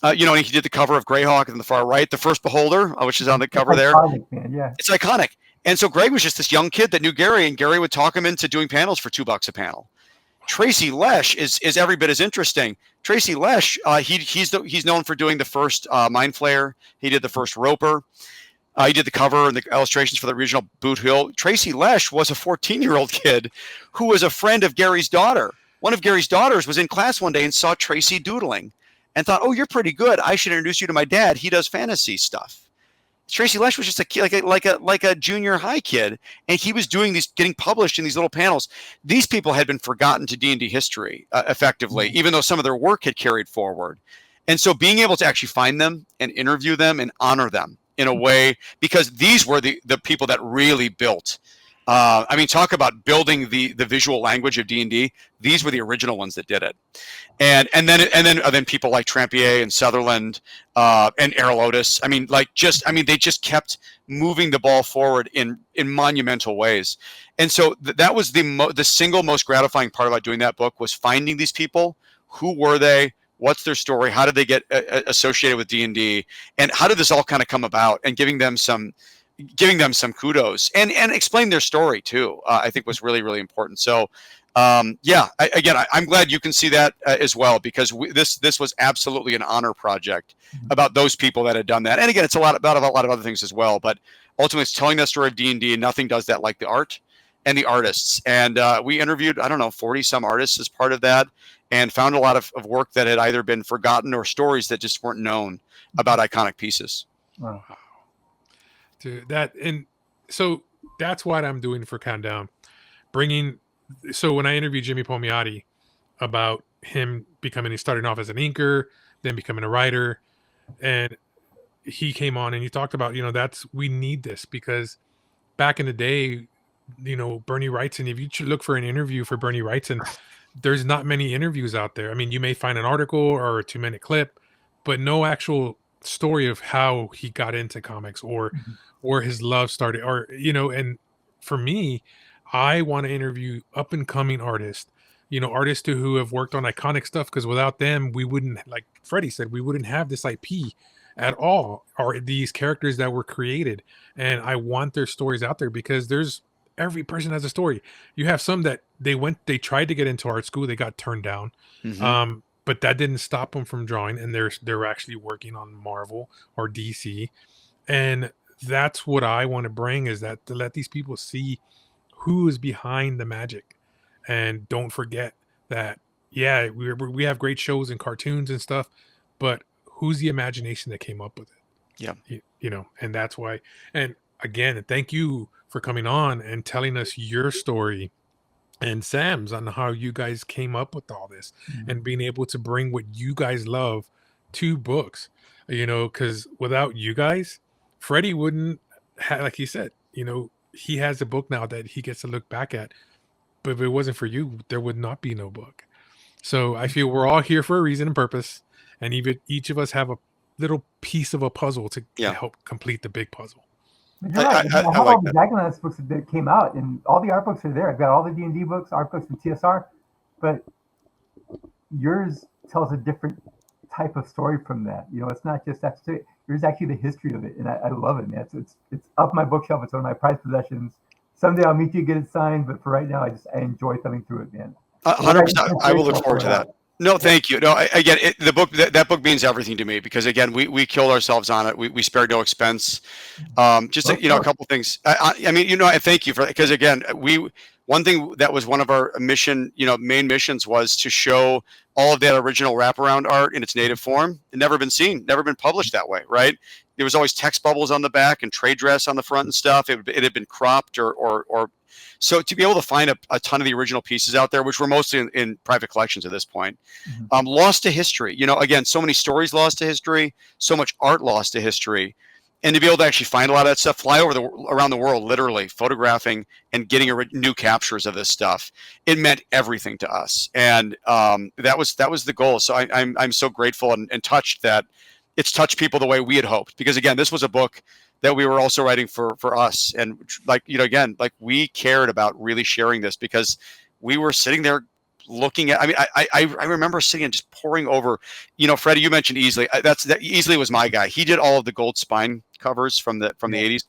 You know, and he did the cover of Greyhawk in the far right, The First Beholder, which is on the cover there. Man, yeah. It's iconic. And so Greg was just this young kid that knew Gary, and Gary would talk him into doing panels for $2 a panel. Tracy Lesh is every bit as interesting. Tracy Lesh, he's known for doing the first Mind Flayer. He did the first Roper. He did the cover and the illustrations for the original Boot Hill. Tracy Lesh was a 14-year-old kid who was a friend of Gary's daughter. One of Gary's daughters was in class one day and saw Tracy doodling and thought, "Oh, you're pretty good. I should introduce you to my dad. He does fantasy stuff." Tracy Lesh was just a kid, like a junior high kid, and he was doing these, getting published in these little panels. These people had been forgotten to D&D history, effectively, even though some of their work had carried forward. And so, being able to actually find them and interview them and honor them in a way, because these were the people that really built I mean, talk about building the visual language of D&D. These were the original ones that did it. And then people like Trampier and Sutherland and Erlotus. I mean, they just kept moving the ball forward in monumental ways. And so that was the single most gratifying part about doing that book, was finding these people. Who were they? What's their story? How did they get associated with D&D? And how did this all kind of come about? And giving them some kudos and explain their story too, I think was really, really important. So I'm glad you can see that as well, because this was absolutely an honor project about those people that had done that. And again, it's about a lot of other things as well, but ultimately it's telling that story of D&D, and nothing does that like the art and the artists. And we interviewed, 40 some artists as part of that, and found a lot of work that had either been forgotten or stories that just weren't known about iconic pieces. Wow. So that's what I'm doing for Countdown. So when I interviewed Jimmy Palmiotti about him starting off as an inker, then becoming a writer, and he came on and he talked about, we need this, because back in the day, Bernie Wrightson, if you should look for an interview for Bernie Wrightson, there's not many interviews out there. I mean, you may find an article or a 2-minute clip, but no actual story of how he got into comics or where his love started, or and for me, I want to interview up and coming artists, artists who have worked on iconic stuff, because without them, we wouldn't, like Freddie said, we wouldn't have this IP at all, or these characters that were created. And I want their stories out there, because every person has a story. You have some that they tried to get into art school, they got turned down. But that didn't stop them from drawing, and they're actually working on Marvel or DC. And that's what I want to bring, is that to let these people see who is behind the magic. And don't forget that, yeah, we have great shows and cartoons and stuff, but who's the imagination that came up with it? Yeah. And that's why. And again, thank you for coming on and telling us your story and Sam's on how you guys came up with all this, and being able to bring what you guys love to books, because without you guys, Freddie wouldn't have, like he said, he has a book now that he gets to look back at, but if it wasn't for you, there would not be no book. So I feel we're all here for a reason and purpose, and even each of us have a little piece of a puzzle to help complete the big puzzle. I have all the Dragonlance books that came out, and all the art books are there. I've got all the D&D books, art books from TSR, but yours tells a different type of story from that. It's not just that story. Yours actually the history of it, and I love it, man. It's up my bookshelf. It's one of my prized possessions. Someday I'll meet you, get it signed, but for right now, I enjoy thumbing through it, man. 100%. I will look forward to that. No, thank you. No, again, the book, that book means everything to me, because again, we killed ourselves on it. We spared no expense. A couple things. I thank you for, because again, one thing that was one of our main missions was to show all of that original wraparound art in its native form. It never been seen, never been published that way, right? There was always text bubbles on the back and trade dress on the front and stuff. It had been cropped or so to be able to find a ton of the original pieces out there, which were mostly in private collections at this point, lost to history. Again, so many stories lost to history, so much art lost to history. And to be able to actually find a lot of that stuff, fly around the world, literally photographing and getting new captures of this stuff, it meant everything to us. And that was the goal. So I'm so grateful and touched that it's touched people the way we had hoped. Because again, this was a book that we were also writing for us. And we cared about really sharing this, because we were sitting there looking at, I remember sitting and just poring over, Freddie, you mentioned Easley. Easley was my guy. He did all of the gold spine covers from the 80s.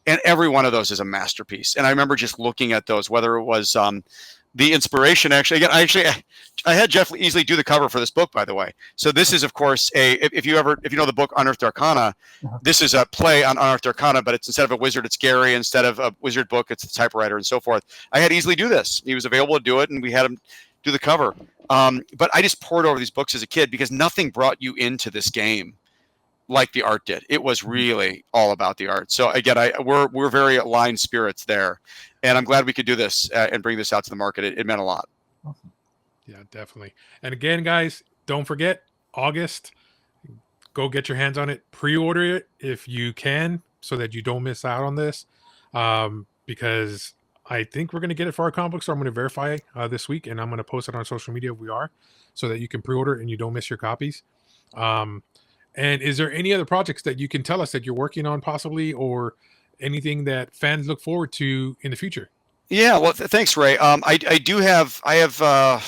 And every one of those is a masterpiece. And I remember just looking at those, whether it was the inspiration. Actually, again, I had Jeff Easley do the cover for this book, by the way. So this is, of course, if you know the book Unearthed Arcana, this is a play on Unearthed Arcana, but it's instead of a wizard, it's Gary. Instead of a wizard book, it's the typewriter and so forth. I had Easley do this. He was available to do it, and we had him do the cover. But I just poured over these books as a kid, because nothing brought you into this game like the art did. It was really all about the art. So again, we're very aligned spirits there, and I'm glad we could do this and bring this out to the market. It meant a lot. Awesome. Yeah, definitely. And again, guys, don't forget August. Go get your hands on it. Pre-order it if you can, so that you don't miss out on this. Because I think we're going to get it for our comic book store. I'm going to verify this week, and I'm going to post it on social media if we are, so that you can pre-order and you don't miss your copies. And is there any other projects that you can tell us that you're working on possibly, or anything that fans look forward to in the future? Yeah, well, thanks, Ray. I have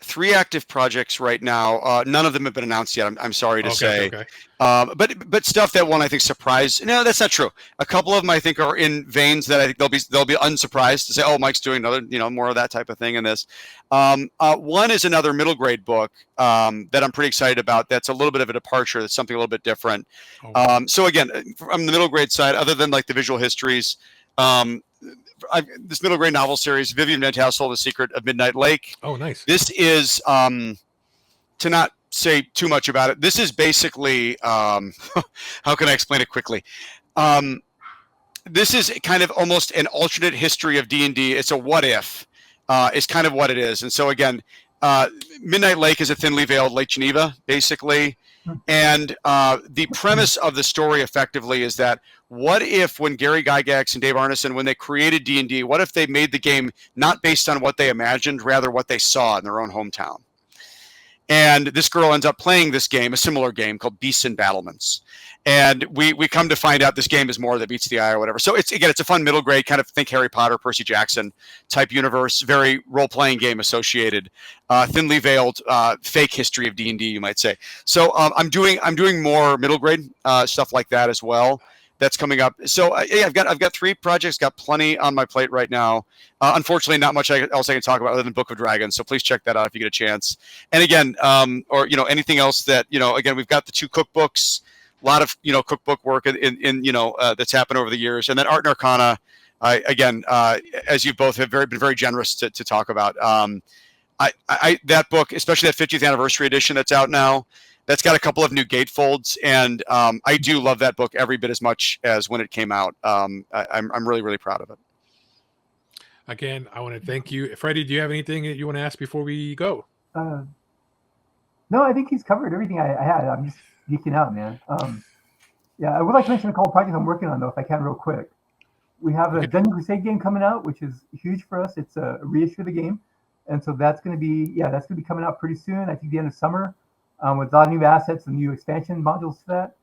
3 active projects right now. None of them have been announced yet. I'm sorry to say. Okay. But stuff that one I think surprised. No, that's not true. A couple of them I think are in veins that I think they'll be unsurprised to say, oh, Mike's doing another, more of that type of thing in this. One is another middle grade book that I'm pretty excited about. That's a little bit of a departure. That's something a little bit different. Oh. So again, from the middle grade side, other than like the visual histories. This middle grade novel series, Vivian Van Tassel, The Secret of Midnight Lake. Oh, nice. This is, to not say too much about it, this is basically, how can I explain it quickly? This is kind of almost an alternate history of D&D. It's a what if, is kind of what it is. And so again, Midnight Lake is a thinly veiled Lake Geneva, basically. And the premise of the story effectively is that what if when Gary Gygax and Dave Arneson, when they created D&D, what if they made the game not based on what they imagined, rather what they saw in their own hometown? And this girl ends up playing this game, a similar game called Beasts and Battlements. And we come to find out this game is more that beats the eye or whatever. So it's a fun middle grade kind of think Harry Potter, Percy Jackson type universe, very role-playing game associated, thinly veiled fake history of D&D, you might say. So I'm doing more middle grade stuff like that as well. That's coming up. So yeah, I've got 3 projects, got plenty on my plate right now. Unfortunately, not much else I can talk about other than Book of Dragons. So please check that out if you get a chance. And again, or anything else that again, we've got the 2 cookbooks. A lot of cookbook work in that's happened over the years, and then Art and Arcana. As you both have been very generous to talk about. That book, especially that 50th anniversary edition that's out now, that's got a couple of new gatefolds, and I do love that book every bit as much as when it came out. I'm really, really proud of it. Again, I want to thank you, Freddie. Do you have anything that you want to ask before we go? No, I think he's covered everything I had. I'm just geeking out, man. Yeah, I would like to mention a couple projects I'm working on, though, if I can, real quick. We have a Dungeon Crusade game coming out, which is huge for us. It's a reissue of the game, and so that's going to be coming out pretty soon. I think the end of summer, with a lot of new assets and new expansion modules to that.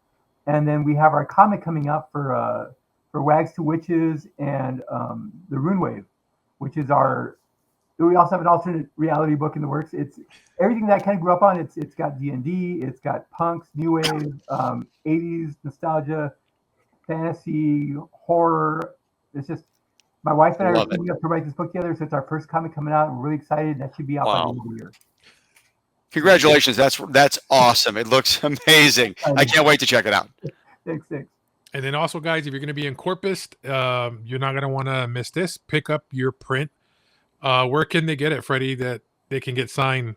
And then we have our comic coming out for Wags to Witches and the Rune Wave, which is our. We also have an alternate reality book in the works. It's everything that I kind of grew up on. It's got D&D, it's got punks, new wave, 80s nostalgia, fantasy, horror. It's just my wife and I are putting up to write this book together. So it's our first comic coming out. We're really excited. That should be out by the end of the year. Congratulations! That's awesome. It looks amazing. I can't wait to check it out. Thanks. And then also, guys, if you're going to be in Corpus, you're not going to want to miss this. Pick up your print. Where can they get it, Freddie, that they can get signed?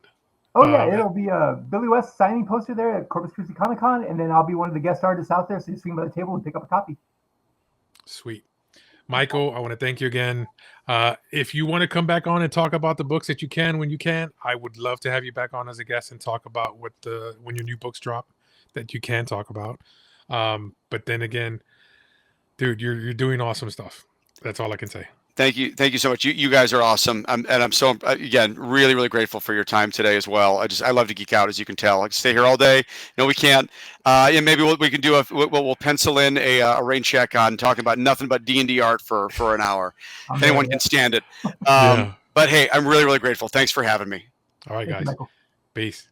Oh, yeah, it'll be Billy West signing poster there at Corpus Christi Comic Con, and then I'll be one of the guest artists out there, so you swing by the table and pick up a copy. Sweet. Michael, I want to thank you again. If you want to come back on and talk about the books that you can when you can, I would love to have you back on as a guest and talk about when your new books drop that you can talk about. But then again, dude, you're doing awesome stuff. That's all I can say. Thank you so much. You guys are awesome, and I'm so again really, really grateful for your time today as well. I love to geek out, as you can tell. I can stay here all day. No, we can't. And maybe we can do we'll pencil in a rain check on talking about nothing but D&D art for an hour. If anyone can stand it. But hey, I'm really, really grateful. Thanks for having me. All right, guys. Peace.